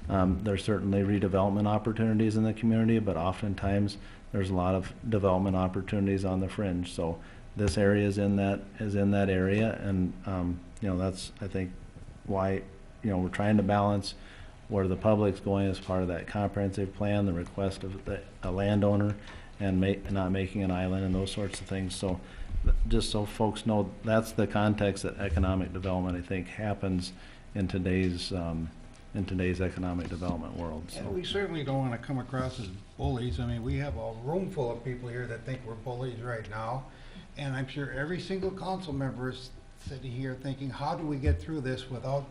There's certainly redevelopment opportunities in the community, but oftentimes there's a lot of development opportunities on the fringe. So this area is in that area, and you know, that's, I think, why, you know, we're trying to balance where the public's going as part of that comprehensive plan, the request of a landowner, and not making an island and those sorts of things. So just so folks know, that's the context that economic development, I think, happens in today's economic development world. So. And we certainly don't want to come across as bullies. I mean, we have a room full of people here that think we're bullies right now. And I'm sure every single council member is sitting here thinking, how do we get through this without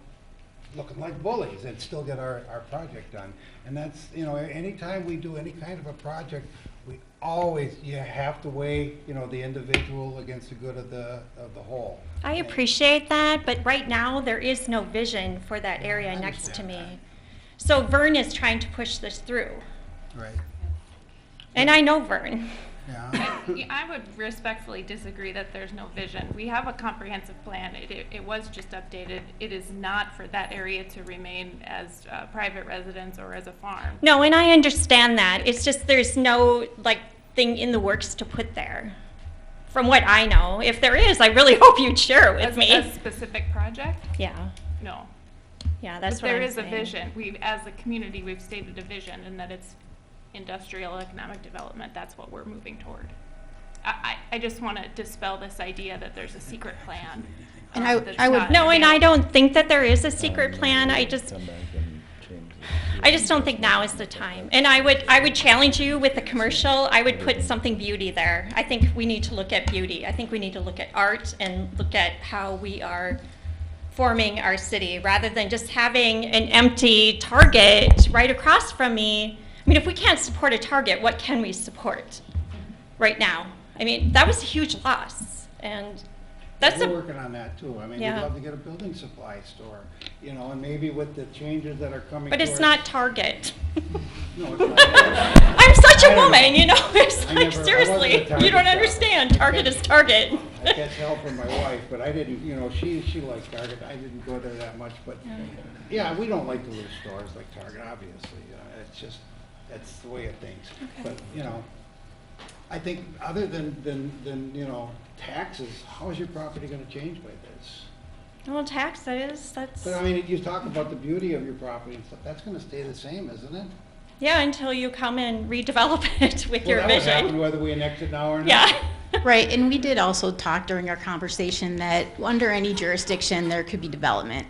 looking like bullies and still get our project done? And that's, you know, anytime we do any kind of a project, you have to weigh, you know, the individual against the good of the whole. I appreciate that, but right now there is no vision for that area next to me. So Vern is trying to push this through. Right. And I know Vern. Yeah. I would respectfully disagree that there's no vision. We have a comprehensive plan. It was just updated. It is not for that area to remain as private residence or as a farm. No, and I understand that. It's just there's no like thing in the works to put there. From what I know, if there is, I really hope you'd share it with me. A specific project? Yeah. No. Yeah, that's but what there I'm is saying. a vision. As a community, we've stated a vision, and that it's industrial economic development. That's what we're moving toward. I just want to dispel this idea that there's a secret plan. And that's I would not No, and I available. don't think that there is a secret plan. I just don't think now is the time. And I would challenge you with the commercial. I would put something beauty there. I think we need to look at beauty. I think we need to look at art and look at how we are forming our city rather than just having an empty Target right across from me. I mean, if we can't support a Target, what can we support right now? I mean, that was a huge loss. And that's We're working on that too. I mean, we'd Yeah. love to get a building supply store, you know, and maybe with the changes that are coming. But it's not Target. No, it's not. I'm such I a don't woman, know. you know, it's I like, never- I seriously, wasn't a Target you don't shopper. understand. Target is Target. I catch hell from my wife, but I didn't, you know, she likes Target. I didn't go there that much, but yeah, we don't like the little stores like Target, obviously. It's just, that's the way of things. But, you know, I think other than, you know, taxes, how is your property gonna change by this? Well, taxes, that's, But I mean, you talk about the beauty of your property and stuff, that's gonna stay the same, isn't it? yeah, until you come and redevelop it with Well, your that would happen vision. whether we annex it now or not. Yeah. Right, and we did also talk during our conversation that under any jurisdiction, there could be development.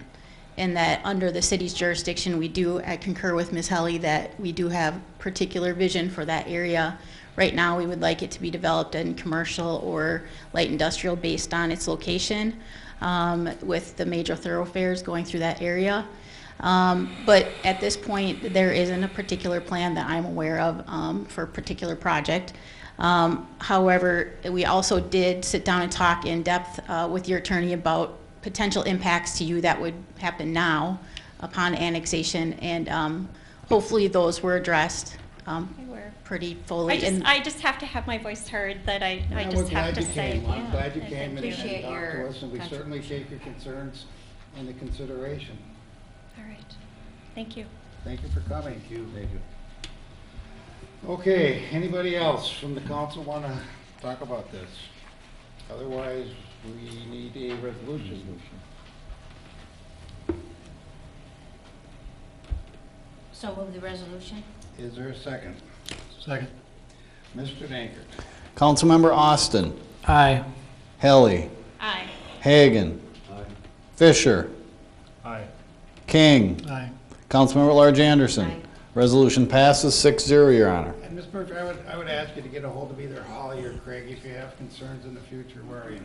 And that under the city's jurisdiction, I concur with Ms. Helly that we do have particular vision for that area. Right now, we would like it to be developed in commercial or light industrial based on its location, with the major thoroughfares going through that area. But at this point, there isn't a particular plan that I'm aware of for a particular project. However, we also did sit down and talk in depth with your attorney about potential impacts to you that would happen now upon annexation, and hopefully those were addressed pretty fully. I just have to have my voice heard, that I Yeah, just we're have glad to you say. came. I'm glad you I came and appreciate talked your to us, and we certainly take your concerns into consideration. All right. Thank you. Thank you for coming. Thank you. Okay, anybody else from the council want to talk about this? Otherwise, we need a resolution. So move the resolution? Is there a second? Second. Mr. Dankert. Councilmember Austin. Aye. Helly. Aye. Hagan. Fisher. Aye. King. Aye. Councilmember at Large Anderson. Aye. Resolution passes 6-0, Your Honor. And Ms. Murphy, I would ask you to get a hold of either Holly or Craig if you have concerns in the future. Where are you?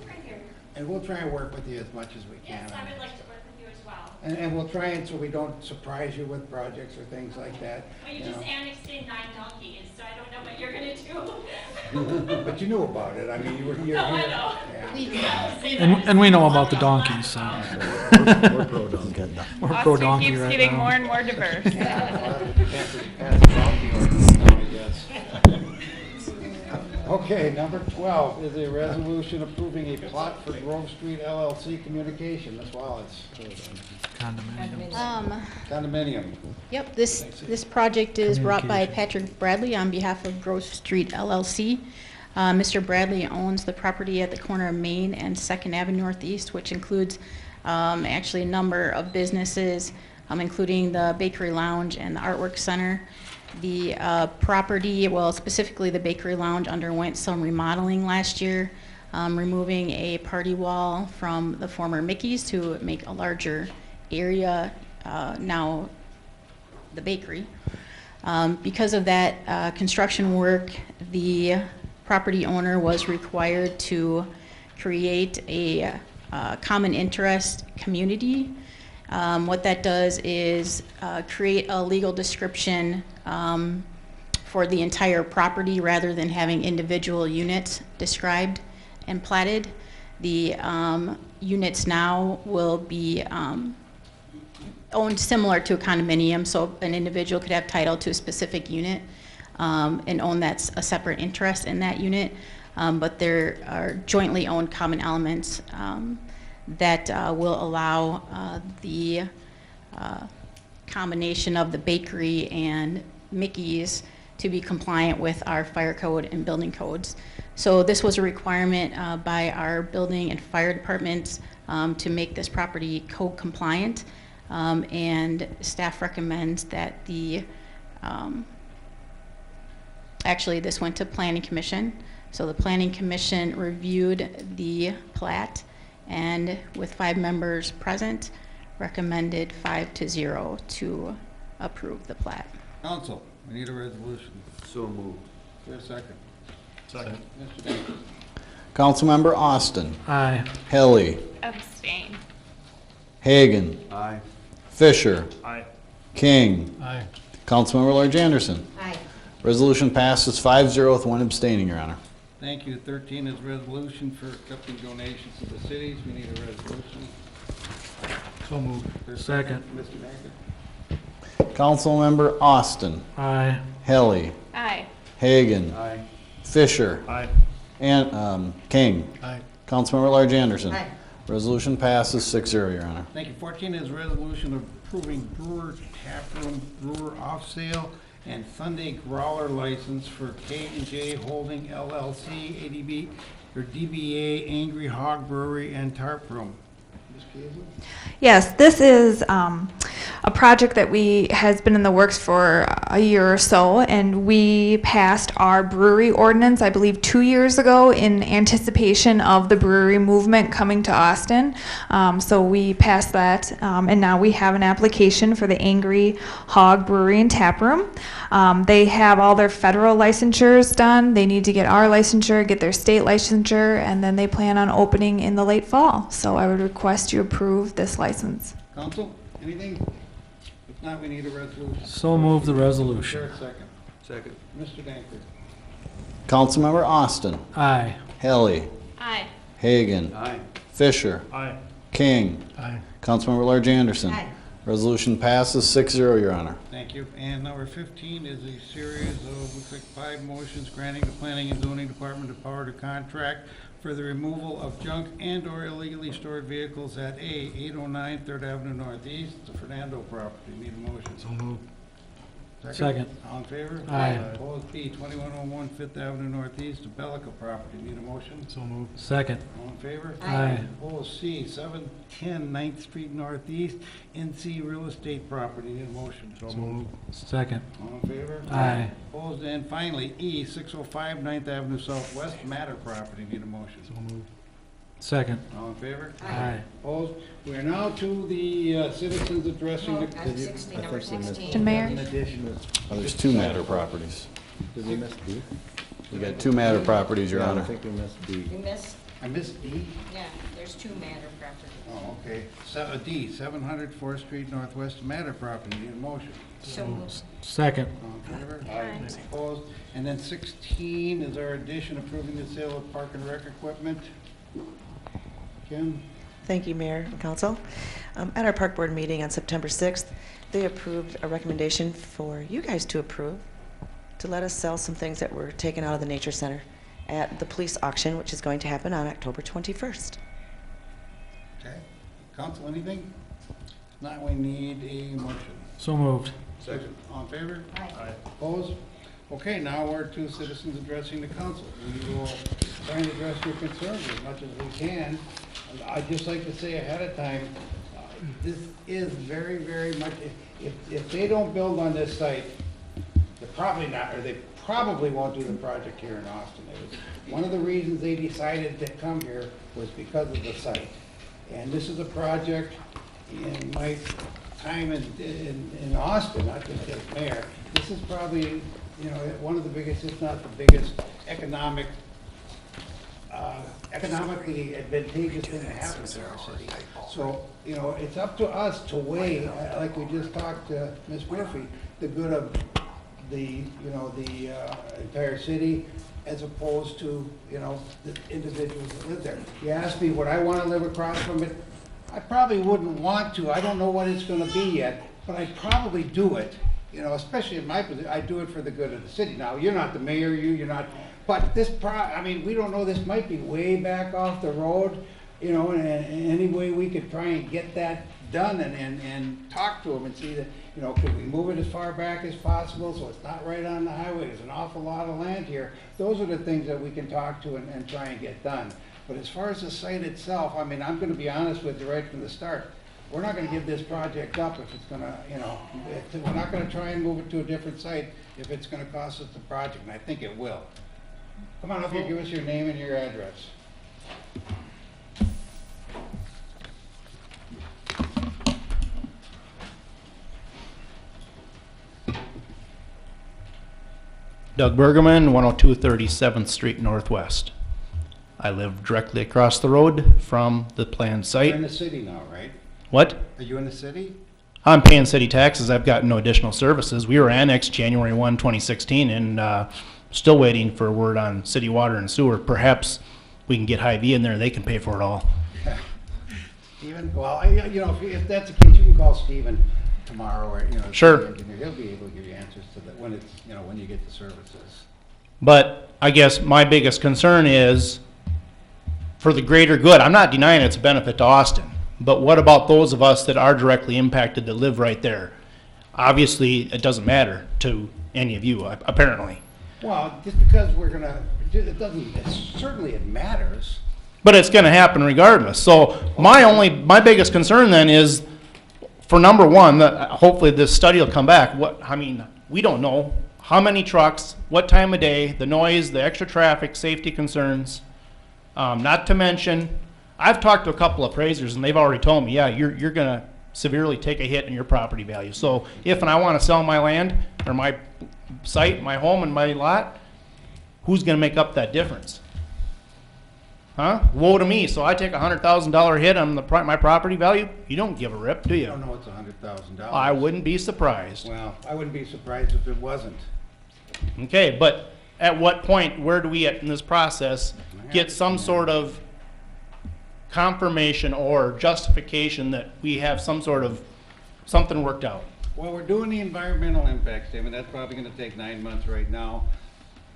Right here. And we'll try and work with you as much as we can. Yes, I would like to work with you as well. And we'll try and so we don't surprise you with projects or things like that. Well, you you just know. annexed in 9 donkeys, so I don't know what you're gonna do. But you knew about it. I mean, you were here. No, I know. Yeah. And we know about the donkeys, so. We're pro-donkey. We're Austin pro-donkey keeps right getting now. more and more diverse. Okay, number 12 is a resolution approving a plot for Grove Street LLC Communication. Ms. Wallace. Condominium. Condominium. Yep, this project is brought by Patrick Bradley on behalf of Grove Street LLC. Mr. Bradley owns the property at the corner of Main and 2nd Avenue Northeast, which includes actually a number of businesses, including the Bakery Lounge and the Artwork Center. The property, well, specifically the Bakery Lounge, underwent some remodeling last year, removing a party wall from the former Mickey's to make a larger area, now the bakery. Because of that construction work, the property owner was required to create a common interest community. What that does is create a legal description for the entire property rather than having individual units described and platted. The units now will be owned similar to a condominium, so an individual could have title to a specific unit and own a separate interest in that unit. But there are jointly owned common elements that will allow the combination of the bakery and Mickey's to be compliant with our fire code and building codes. So this was a requirement by our building and fire departments to make this property code compliant, and staff recommends that actually this went to Planning Commission. So the Planning Commission reviewed the plat and with 5 members present, recommended 5-0 to approve the plat. Council, we need a resolution. So moved. Is there a second? Second. Mr. Dankert. Councilmember Austin. Aye. Helly. Abstain. Hagan. Aye. Fisher. Aye. King. Aye. Councilmember Large Anderson. Aye. Resolution passes 5-0 with 1 abstaining, Your Honor. Thank you. 13 is resolution for accepting donations to the cities. We need a resolution. So moved. Is there a Second. Mr. Dankert. Councilmember Austin. Aye. Helly. Aye. Hagan. Aye. Fisher. Aye. And King. Aye. Councilmember Large Anderson. Aye. Resolution passes 6-0, Your Honor. Thank you. 14 is resolution approving brewer taproom brewer off sale and Sunday growler license for K&J Holding LLC, ADB, or DBA Angry Hog Brewery and Tarp Room. Ms. Paisley? Yes, this is a project that has been in the works for a year or so, and we passed our brewery ordinance, I believe, 2 years ago in anticipation of the brewery movement coming to Austin. So we passed that, and now we have an application for the Angry Hog Brewery and Tap Room. They have all their federal licensures done. They need to get our licensure, get their state licensure, and then they plan on opening in the late fall. So I would request you approve this license. Council, anything? If not, we need a resolution. So move the Is there resolution. a second? Second. Mr. Dankert. Councilmember Austin. Aye. Helly. Aye. Hagan. Aye. Fisher. Aye. King. Aye. Councilmember Large Anderson. Aye. Resolution passes 6-0, Your Honor. Thank you. And number 15 is a series of, looks like 5 motions granting the Planning and Zoning Department the power to contract for the removal of junk and/or illegally stored vehicles at 809 3rd Avenue Northeast, the Fernando property. Need a motion. So moved. Second. All in favor? Aye. Opposed? B, 2101 Fifth Avenue Northeast, the Bellica property. Need a motion? So moved. Second. All in favor? Aye. Opposed? C, 710 9th Street Northeast, NC Real Estate property. Need a motion? So moved. Second. All in favor? Aye. Opposed? And finally, E, 605 9th Avenue Southwest, Matter property. Need a motion? So moved. Second. All in favor? Aye. Opposed? We are now to the citizens addressing the... Number 16. Mr. Mayor? Oh, there's two Matter properties. Did we miss B? We got two Matter properties, Your Yeah, Honor. I think we missed B. You missed? I missed D? Yeah, there's 2 Matter properties. Oh, okay. D, 700 4th Street Northwest, Matter property. Need a motion? So moved. Second. All in favor? Aye. Opposed? And then 16 is our addition approving the sale of park and rec equipment. Kim? Thank you, Mayor and Council. At our Park Board meeting on September 6th, they approved a recommendation for you guys to approve to let us sell some things that were taken out of the Nature Center at the police auction, which is going to happen on October 21st. Okay. Council, anything? Not, we need a motion. So moved. Second. All in favor? Aye. Opposed? Okay, now we're to citizens addressing the council. We will try and address your concerns as much as we can. I'd just like to say ahead of time, this is very, very much, if they don't build on this site, they're probably not, or they probably won't do the project here in Austin. It was one of the reasons they decided to come here was because of the site. And this is a project, in my time in Austin, not just as mayor, this is probably, you know, one of the biggest, if not the biggest, economically advantageous thing that happens in our city. So, you know, it's up to us to weigh, like we just talked to Ms. Murphy, the good of the, you know, the entire city as opposed to, you know, the individuals that live there. You asked me, would I want to live across from it? I probably wouldn't want to. I don't know what it's going to be yet, but I'd probably do it. You know, especially in my position, I do it for the good of the city. Now, you're not the mayor, you're not, but this I mean, we don't know, this might be way back off the road, you know, and any way we could try and get that done and talk to them and see that, you know, could we move it as far back as possible so it's not right on the highway? There's an awful lot of land here. Those are the things that we can talk to and try and get done. But as far as the site itself, I mean, I'm going to be honest with you right from the start. We're not going to give this project up if it's going to, you know, we're not going to try and move it to a different site if it's going to cost us the project, and I think it will. Come on up here, give us your name and your address. Doug Bergerman, 102 37th Street Northwest. I live directly across the road from the planned You're site. in the city now, right? What? Are you in the city? I'm paying city taxes. I've got no additional services. We were annexed January 1, 2016, and still waiting for word on city water and sewer. Perhaps we can get Hy-Vee in there and they can pay for it all. Stephen, well, you know, if that's the case, you can call Stephen tomorrow, or, you know, Sure. the engineer. He'll be able to give you answers to that when it's, you know, when you get the services. But I guess my biggest concern is for the greater good. I'm not denying it's a benefit to Austin, but what about those of us that are directly impacted that live right there? Obviously, it doesn't matter to any of you, apparently. Well, just because we're gonna, it doesn't, certainly it matters. But it's going to happen regardless. So my biggest concern then is, for number one, that hopefully this study will come back. I mean, we don't know how many trucks, what time of day, the noise, the extra traffic, safety concerns. Not to mention, I've talked to a couple of appraisers and they've already told me, yeah, you're going to severely take a hit in your property value. So if and I want to sell my land or my site, my home and my lot, who's going to make up that difference? Huh? Woe to me. So I take a $100,000 hit on my property value. You don't give a rip, do you? I don't know it's $100,000. I wouldn't be surprised. Well, I wouldn't be surprised if it wasn't. Okay, but at what point, where do we in this process get some sort of confirmation or justification that we have some sort of something worked out? Well, we're doing the environmental impact statement. That's probably going to take 9 months right now.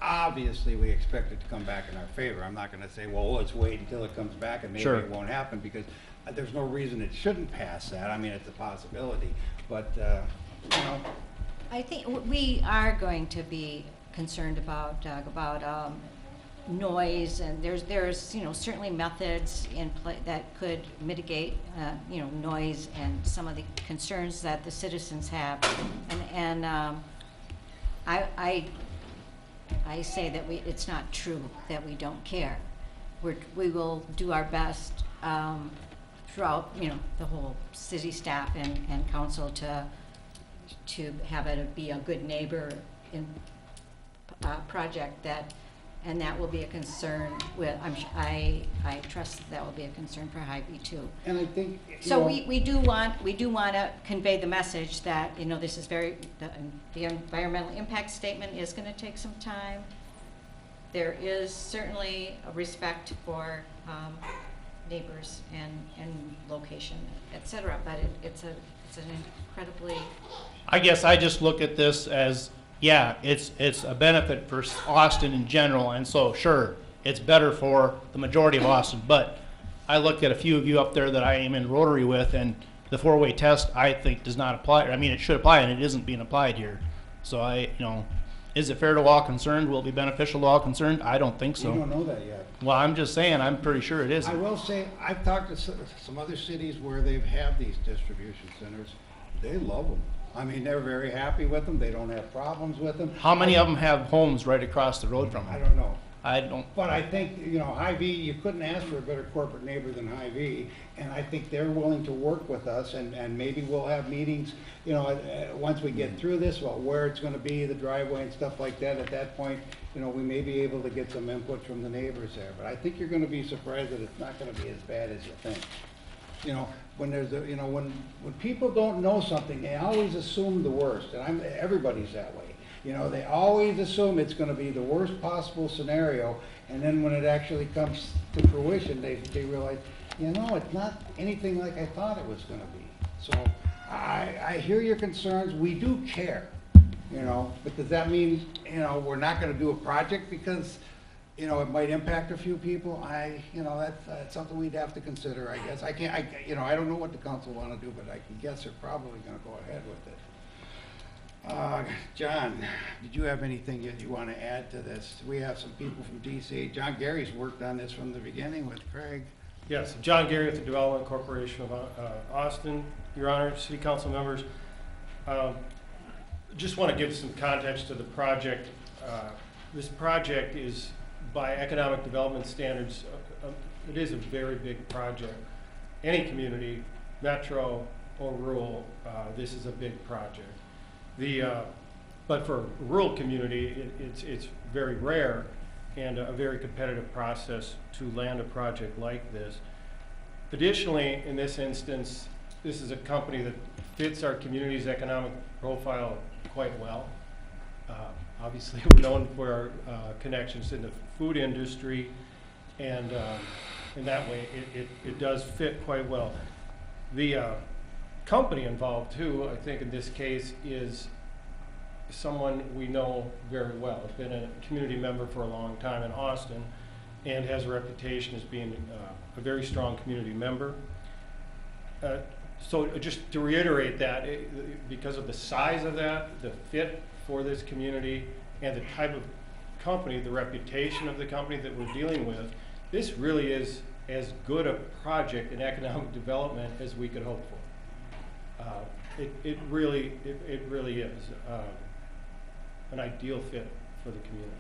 Obviously, we expect it to come back in our favor. I'm not going to say, well, let's wait until it comes back and maybe Sure. it won't happen, because there's no reason it shouldn't pass that. I mean, it's a possibility. But, you know, I think we are going to be concerned about, Doug, about noise, and there's you know, certainly methods in play that could mitigate you know, noise and some of the concerns that the citizens have, and I say that it's not true that we don't care. We will do our best throughout, you know, the whole city staff and council to have it be a good neighbor in project and that will be a concern with, I trust that will be a concern for Hy-Vee too. And I think, so we do want to convey the message that, you know, this is the environmental impact statement is going to take some time. There is certainly a respect for neighbors and location, etc. But it's an incredibly. I guess I just look at this as, yeah, it's a benefit for Austin in general, and so sure, it's better for the majority of Austin. But I looked at a few of you up there that I am in Rotary with, and the four-way test I think does not apply. I mean, it should apply, and it isn't being applied here. So you know, is it fair to all concerned? Will it be beneficial to all concerned? I don't think so. We don't know that yet. Well, I'm just saying, I'm pretty sure it isn't. I will say, I've talked to some other cities where they've had these distribution centers. They love them. I mean, they're very happy with them. They don't have problems with them. How many of them have homes right across the road from them? I don't know. I don't. But I think, you know, Hy-Vee, you couldn't ask for a better corporate neighbor than Hy-Vee, and I think they're willing to work with us, and maybe we'll have meetings, you know, once we get through this, about where it's gonna be, the driveway and stuff like that. At that point, you know, we may be able to get some input from the neighbors there. But I think you're gonna be surprised that it's not gonna be as bad as you think. You know, when there's a, you know, when people don't know something, they always assume the worst, and everybody's that way. You know, they always assume it's going to be the worst possible scenario, and then when it actually comes to fruition, they realize, you know, it's not anything like I thought it was going to be. So I hear your concerns. We do care, you know, but does that mean, you know, we're not going to do a project because, you know, it might impact a few people? You know, that's something we'd have to consider, I guess. You know, I don't know what the council want to do, but I can guess they're probably going to go ahead with it. John, did you have anything that you want to add to this? We have some people from DC. John Gary's worked on this from the beginning with Craig. Yes, John Gary with the Development Corporation of Austin, Your Honor, City Council members. Just want to give some context to the project. This project is, by economic development standards, it is a very big project. Any community, metro or rural, this is a big project. But for a rural community, it's very rare and a very competitive process to land a project like this. Additionally, in this instance, this is a company that fits our community's economic profile quite well. Obviously, we're known for our connections in the food industry, and in that way, it does fit quite well. The company involved too, I think in this case, is someone we know very well. Has been a community member for a long time in Austin and has a reputation as being a very strong community member. So just to reiterate that, because of the size of that, the fit for this community, and the type of company, the reputation of the company that we're dealing with, this really is as good a project in economic development as we could hope for. It really is an ideal fit for the community.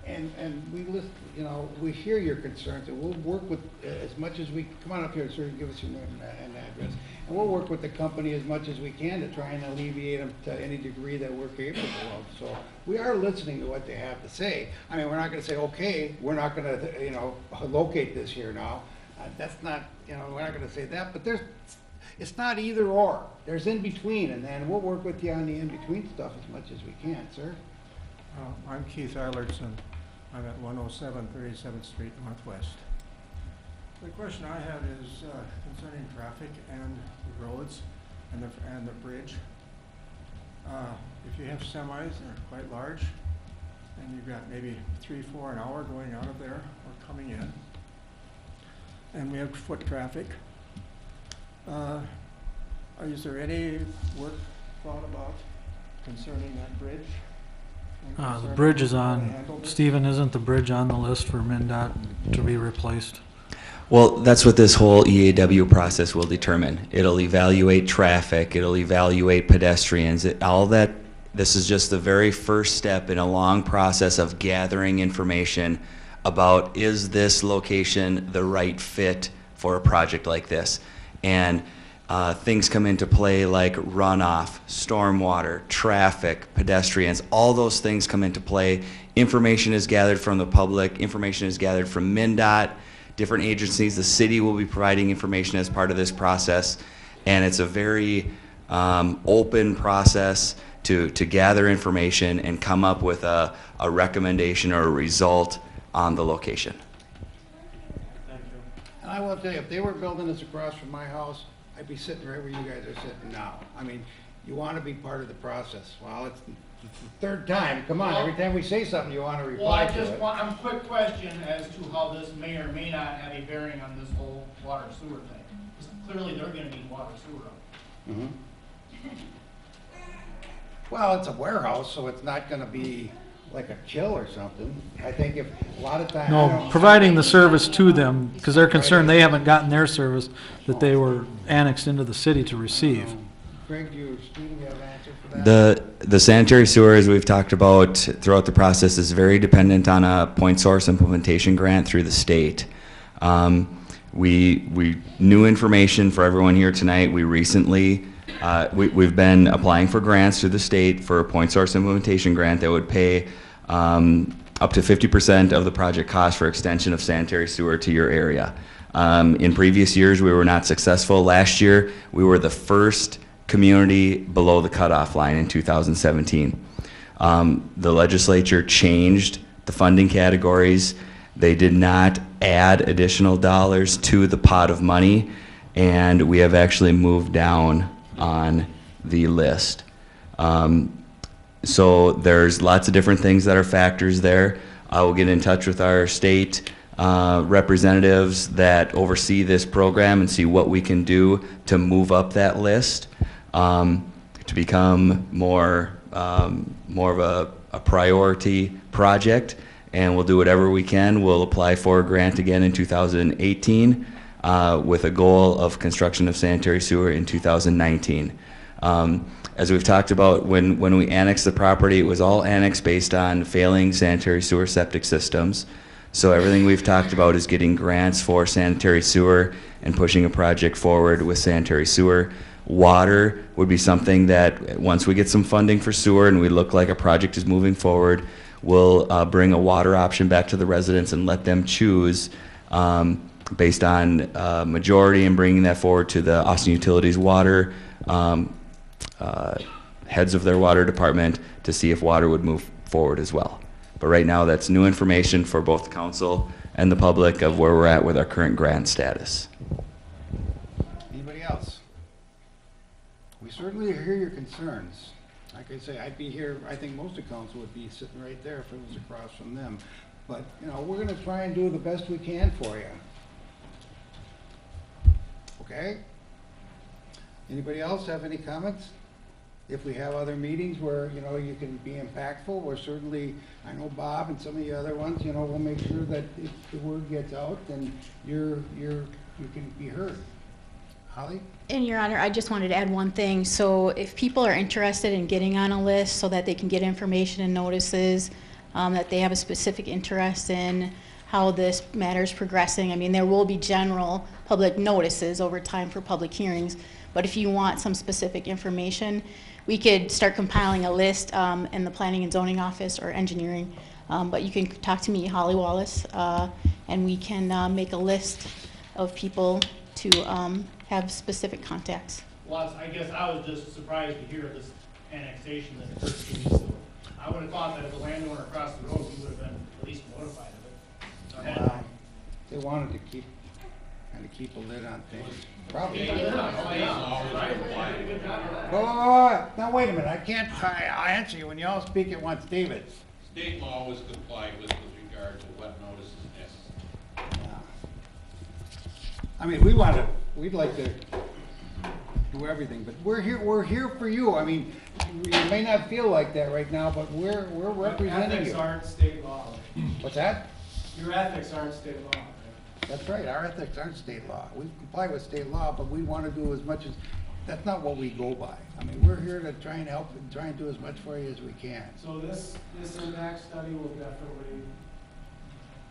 And we listen, you know, we hear your concerns, and we'll work with as much as we, come on up here, sir, and give us your name and address. And we'll work with the company as much as we can to try and alleviate them to any degree that we're capable of. So we are listening to what they have to say. I mean, we're not going to say, okay, we're not going to, you know, locate this here now. That's not, you know, we're not going to say that, but it's not either or. There's in between, and then we'll work with you on the in between stuff as much as we can, sir. I'm Keith Eilertson. I'm at 107 37th Street Northwest. The question I have is concerning traffic and the roads and the bridge. If you have semis, they're quite large, and you've got maybe 3-4 an hour going out of there or coming in, and we have foot traffic. Is there any work thought about concerning that bridge? And The concerning bridge is how to on, handle this? Stephen, isn't the bridge on the list for MinDOT to be replaced? Well, that's what this whole EAW process will determine. It'll evaluate traffic, it'll evaluate pedestrians, all that. This is just the very first step in a long process of gathering information about, is this location the right fit for a project like this? And things come into play like runoff, stormwater, traffic, pedestrians, all those things come into play. Information is gathered from the public, information is gathered from MnDOT, different agencies. The city will be providing information as part of this process, and it's a very open process to gather information and come up with a recommendation or a result on the location. And I will tell you, if they were building this across from my house, I'd be sitting right where you guys are sitting now. I mean, you want to be part of the process. Well, it's the third time. Come on, every time we say something, you want to reply to it. I'm quick question as to how this may or may not have a bearing on this whole water sewer thing. 'Cause clearly, they're going to need water sewer. Mhm. Well, it's a warehouse, so it's not going to be like a chill or something. I think if a lot of times. No, providing the service to them, because they're concerned they haven't gotten their service that they were annexed into the city to receive. Greg, do you, Stephen, you have an answer for that? The sanitary sewer, as we've talked about throughout the process, is very dependent on a point source implementation grant through the state. We new information for everyone here tonight. We recently we've been applying for grants through the state for a point source implementation grant that would pay up to 50% of the project cost for extension of sanitary sewer to your area. In previous years, we were not successful. Last year, we were the first community below the cutoff line in 2017. The legislature changed the funding categories. They did not add additional dollars to the pot of money, and we have actually moved down on the list. So there's lots of different things that are factors there. I will get in touch with our state representatives that oversee this program and see what we can do to move up that list to become more of a priority project, and we'll do whatever we can. We'll apply for a grant again in 2018 with a goal of construction of sanitary sewer in 2019. As we've talked about, when we annexed the property, it was all annexed based on failing sanitary sewer septic systems. So everything we've talked about is getting grants for sanitary sewer and pushing a project forward with sanitary sewer. Water would be something that once we get some funding for sewer and we look like a project is moving forward, we'll bring a water option back to the residents and let them choose based on majority, and bringing that forward to the Austin Utilities water heads of their water department to see if water would move forward as well. But right now, that's new information for both the council and the public of where we're at with our current grant status. Anybody else? We certainly hear your concerns. Like I say, I'd be here, I think most of council would be sitting right there if it was across from them. But, you know, we're gonna try and do the best we can for you. Okay? Anybody else have any comments? If we have other meetings where, you know, you can be impactful, we're certainly, I know Bob and some of the other ones, you know, we'll make sure that if the word gets out, then you can be heard. Holly? And Your Honor, I just wanted to add one thing. So if people are interested in getting on a list so that they can get information and notices, that they have a specific interest in how this matter is progressing, I mean, there will be general public notices over time for public hearings, but if you want some specific information, we could start compiling a list in the Planning and Zoning Office or Engineering, but you can talk to me, Holly Wallace, and we can make a list of people to have specific contacts. Well, I guess I was just surprised to hear this annexation that occurred 2 weeks ago. I would have thought that as a landowner across the road, we would have been at least notified of it. Wow. They wanted to keep a lid on things. Probably. Oh, now wait a minute, I'll answer you when you all speak at once. David. State law was complied with regard to what notice is necessary. I mean, we'd like to do everything, but we're here for you. I mean, you may not feel like that right now, but we're representing Ethics you. aren't state law. What's that? Your ethics aren't state law. That's right, our ethics aren't state law. We comply with state law, but we want to do as much as, that's not what we go by. I mean, we're here to try and help and try and do as much for you as we can. So this impact study will definitely.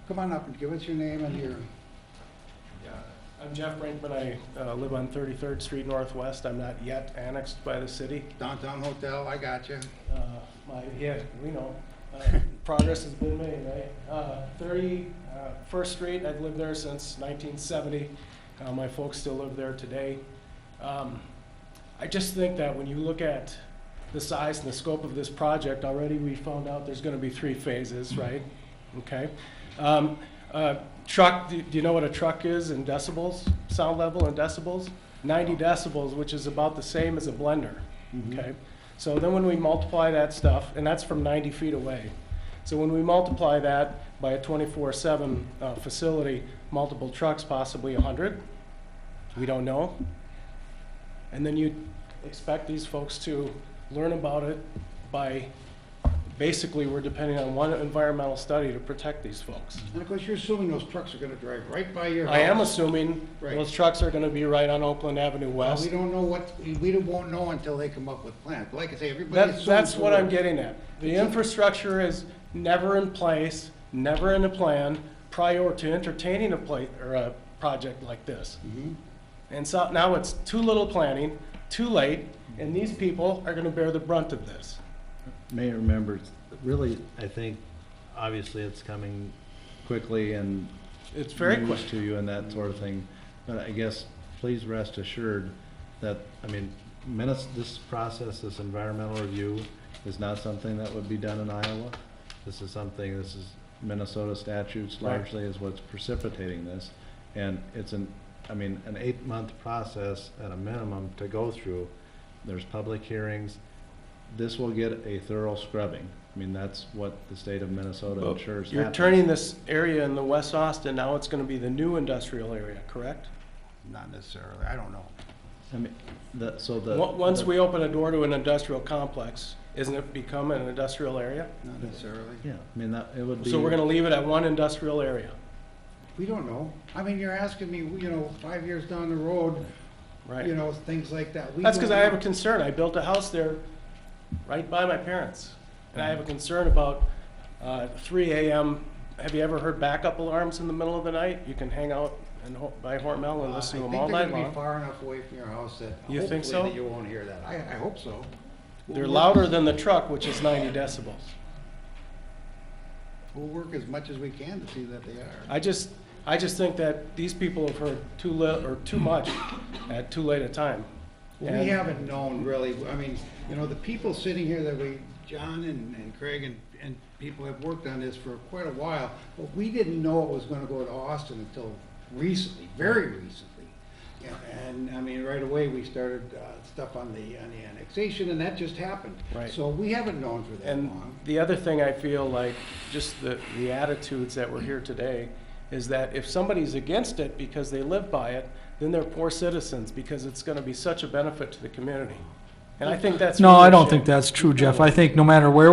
Come on up and give us your name and your, Yeah, I'm Jeff Brinkman. I live on 33rd Street Northwest. I'm not yet annexed by the city. downtown hotel, I got you. Yeah, we know. Progress has been made, right? 31st Street, I've lived there since 1970. My folks still live there today. I just think that when you look at the size and the scope of this project, already we found out there's going to be 3 phases, right? Okay. Truck, do you know what a truck is in decibels, sound level in decibels? 90 decibels, which is about the same as a blender, okay? So then when we multiply that stuff, and that's from 90 feet away. So when we multiply that by a 24/7 facility, multiple trucks, possibly 100, we don't know. And then you expect these folks to learn about it by, basically we're depending on one environmental study to protect these folks. And of course, you're assuming those trucks are gonna drive right by your house. I am assuming Right. those trucks are gonna be right on Oakland Avenue Well, West. we don't know we won't know until they come up with plans. Like I say, everybody assumes. That's what we're- I'm getting at. The infrastructure is never in place, never in a plan prior to entertaining a project like this. And so now it's too little planning, too late, and these people are gonna bear the brunt of this. Mayor, members, really, I think, obviously, it's coming quickly and It's very news quick. to you and that sort of thing. But I guess, please rest assured that, I mean, this process, this environmental review is not something that would be done in Iowa. This is Minnesota statutes Right. largely is what's precipitating this. And it's an 8-month process at a minimum to go through. There's public hearings. This will get a thorough scrubbing. I mean, that's what the state of Minnesota Well, ensures You're happens. turning this area in the West Austin, now it's gonna be the new industrial area, correct? Not necessarily, I don't know. I mean, Once we open a door to an industrial complex, isn't it become an industrial area? Not necessarily. Yeah, I mean, it would be. So we're gonna leave it at one industrial area? We don't know. I mean, you're asking me, 5 years down the road, Right. Things like that. We That's don't because I have a know. concern. I built a house there right by my parents. And I have a concern about 3 a.m. Have you ever heard backup alarms in the middle of the night? You can hang out by Hormel and listen to them all I night think they're gonna long. be far enough away from your house that You think hopefully so? that you won't hear that. I hope so. They're louder than the truck, which is 90 decibels. We'll work as much as we can to see that they are. I just think that these people have heard too much at too late a time. Well, we haven't known really, I mean, the people sitting here that John and Craig and people have worked on this for quite a while, but we didn't know it was gonna go to Austin until recently, very recently. And I mean, right away, we started stuff on the annexation, and that just happened. Right. So we haven't known for that And long. the other thing I feel like, just the attitudes that were here today, is that if somebody's against it because they live by it, then they're poor citizens because it's going to be such a benefit to the community. And I think that's No, I don't leadership. think that's true, Jeff. I think no matter where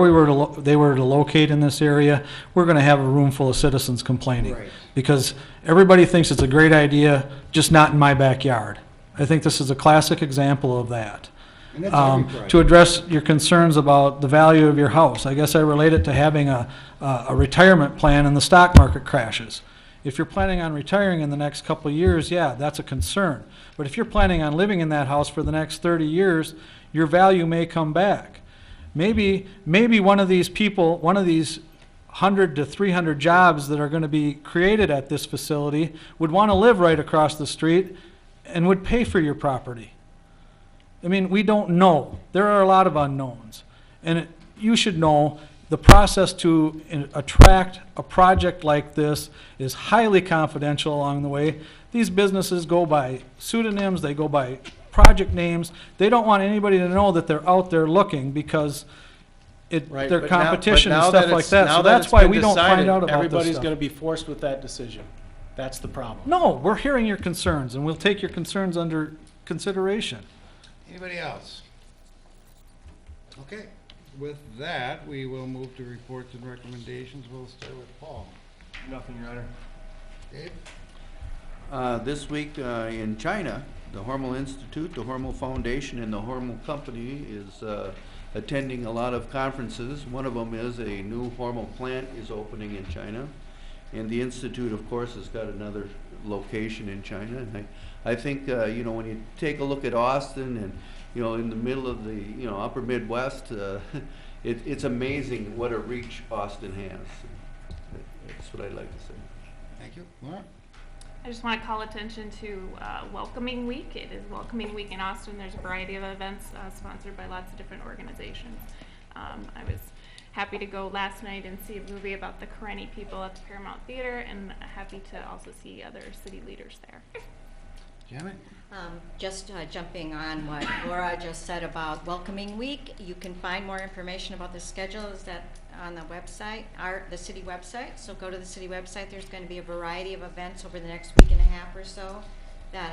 they were to locate in this area, we're going to have a room full of citizens complaining. Right. Because everybody thinks it's a great idea, just not in my backyard. I think this is a classic example of that. And that's every project. To address your concerns about the value of your house, I guess I relate it to having a retirement plan and the stock market crashes. If you're planning on retiring in the next couple of years, yeah, that's a concern. But if you're planning on living in that house for the next 30 years, your value may come back. Maybe one of these people, one of these 100 to 300 jobs that are going to be created at this facility would want to live right across the street and would pay for your property. I mean, we don't know. There are a lot of unknowns. And you should know the process to attract a project like this is highly confidential along the way. These businesses go by pseudonyms, they go by project names. They don't want anybody to know that they're out there looking because Right, their but now- competition but and now stuff that like it's- that. now So that that's it's why been we don't decided, find out about this everybody's stuff. going to be forced with that decision. That's the problem. No, we're hearing your concerns, and we'll take your concerns under consideration. Anybody else? Okay, with that, we will move to reports and recommendations. We'll start with Paul. Nothing, Your Honor. Dave? This week in China, the Hormel Institute, the Hormel Foundation, and the Hormel Company is attending a lot of conferences. One of them is a new Hormel plant is opening in China. And the Institute, of course, has got another location in China. And I think, you know, when you take a look at Austin and, you know, in the middle of the, you know, upper Midwest, it's amazing what a reach Austin has. That's what I'd like to say. Thank you. Laura? I just want to call attention to Welcoming Week. It is Welcoming Week in Austin. There's a variety of events sponsored by lots of different organizations. I was happy to go last night and see a movie about the Karenni people at the Paramount Theater, and happy to also see other city leaders there. Janet? Just jumping on what Laura just said about Welcoming Week, you can find more information about the schedule is that on the website, the city website. So go to the city website. There's going to be a variety of events over the next week and a half or so that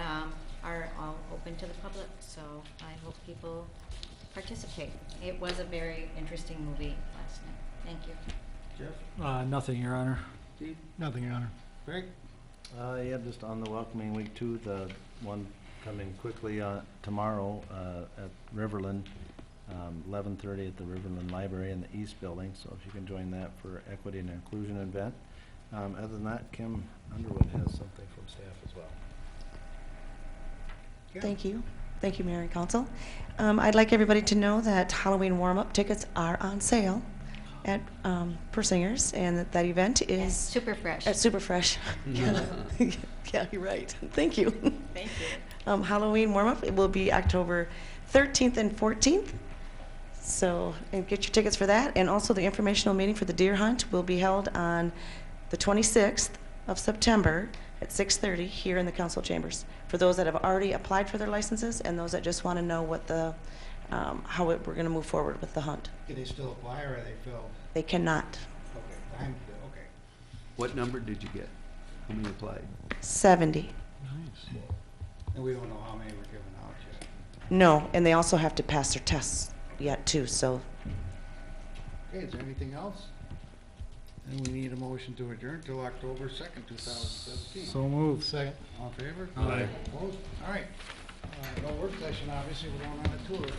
are all open to the public. So I hope people participate. It was a very interesting movie last night. Thank you. Jeff? Nothing, Your Honor. Steve? Nothing, Your Honor. Greg? Yeah, just on the welcoming week too, the one coming quickly tomorrow at Riverland, 11:30 at the Riverland Library in the East Building. So if you can join that for equity and inclusion event. Other than that, Kim Underwood has something from staff as well. Thank you. Thank you, Mayor and Council. I'd like everybody to know that Halloween warm-up tickets are on sale at Persingers, and that event is Super Fresh. At Super Fresh. Yeah. Yeah, you're right. Thank you. Thank you. Halloween warm-up, it will be October 13th and 14th. So, and get your tickets for that. And also the informational meeting for the deer hunt will be held on the 26th of September at 6:30 here in the council chambers. For those that have already applied for their licenses and those that just want to know what the, we're going to move forward with the hunt. Can they still apply or are they filled? They cannot. Okay, okay. What number did you get? How many applied? 70. Nice. And we don't know how many were given out yet. No, and they also have to pass their tests yet too, so. Okay, is there anything else? And we need a motion to adjourn till October 2nd, 2017. So moved. Second. All in favor? Aye. Opposed? All right. No work session, obviously, we're going on a tour.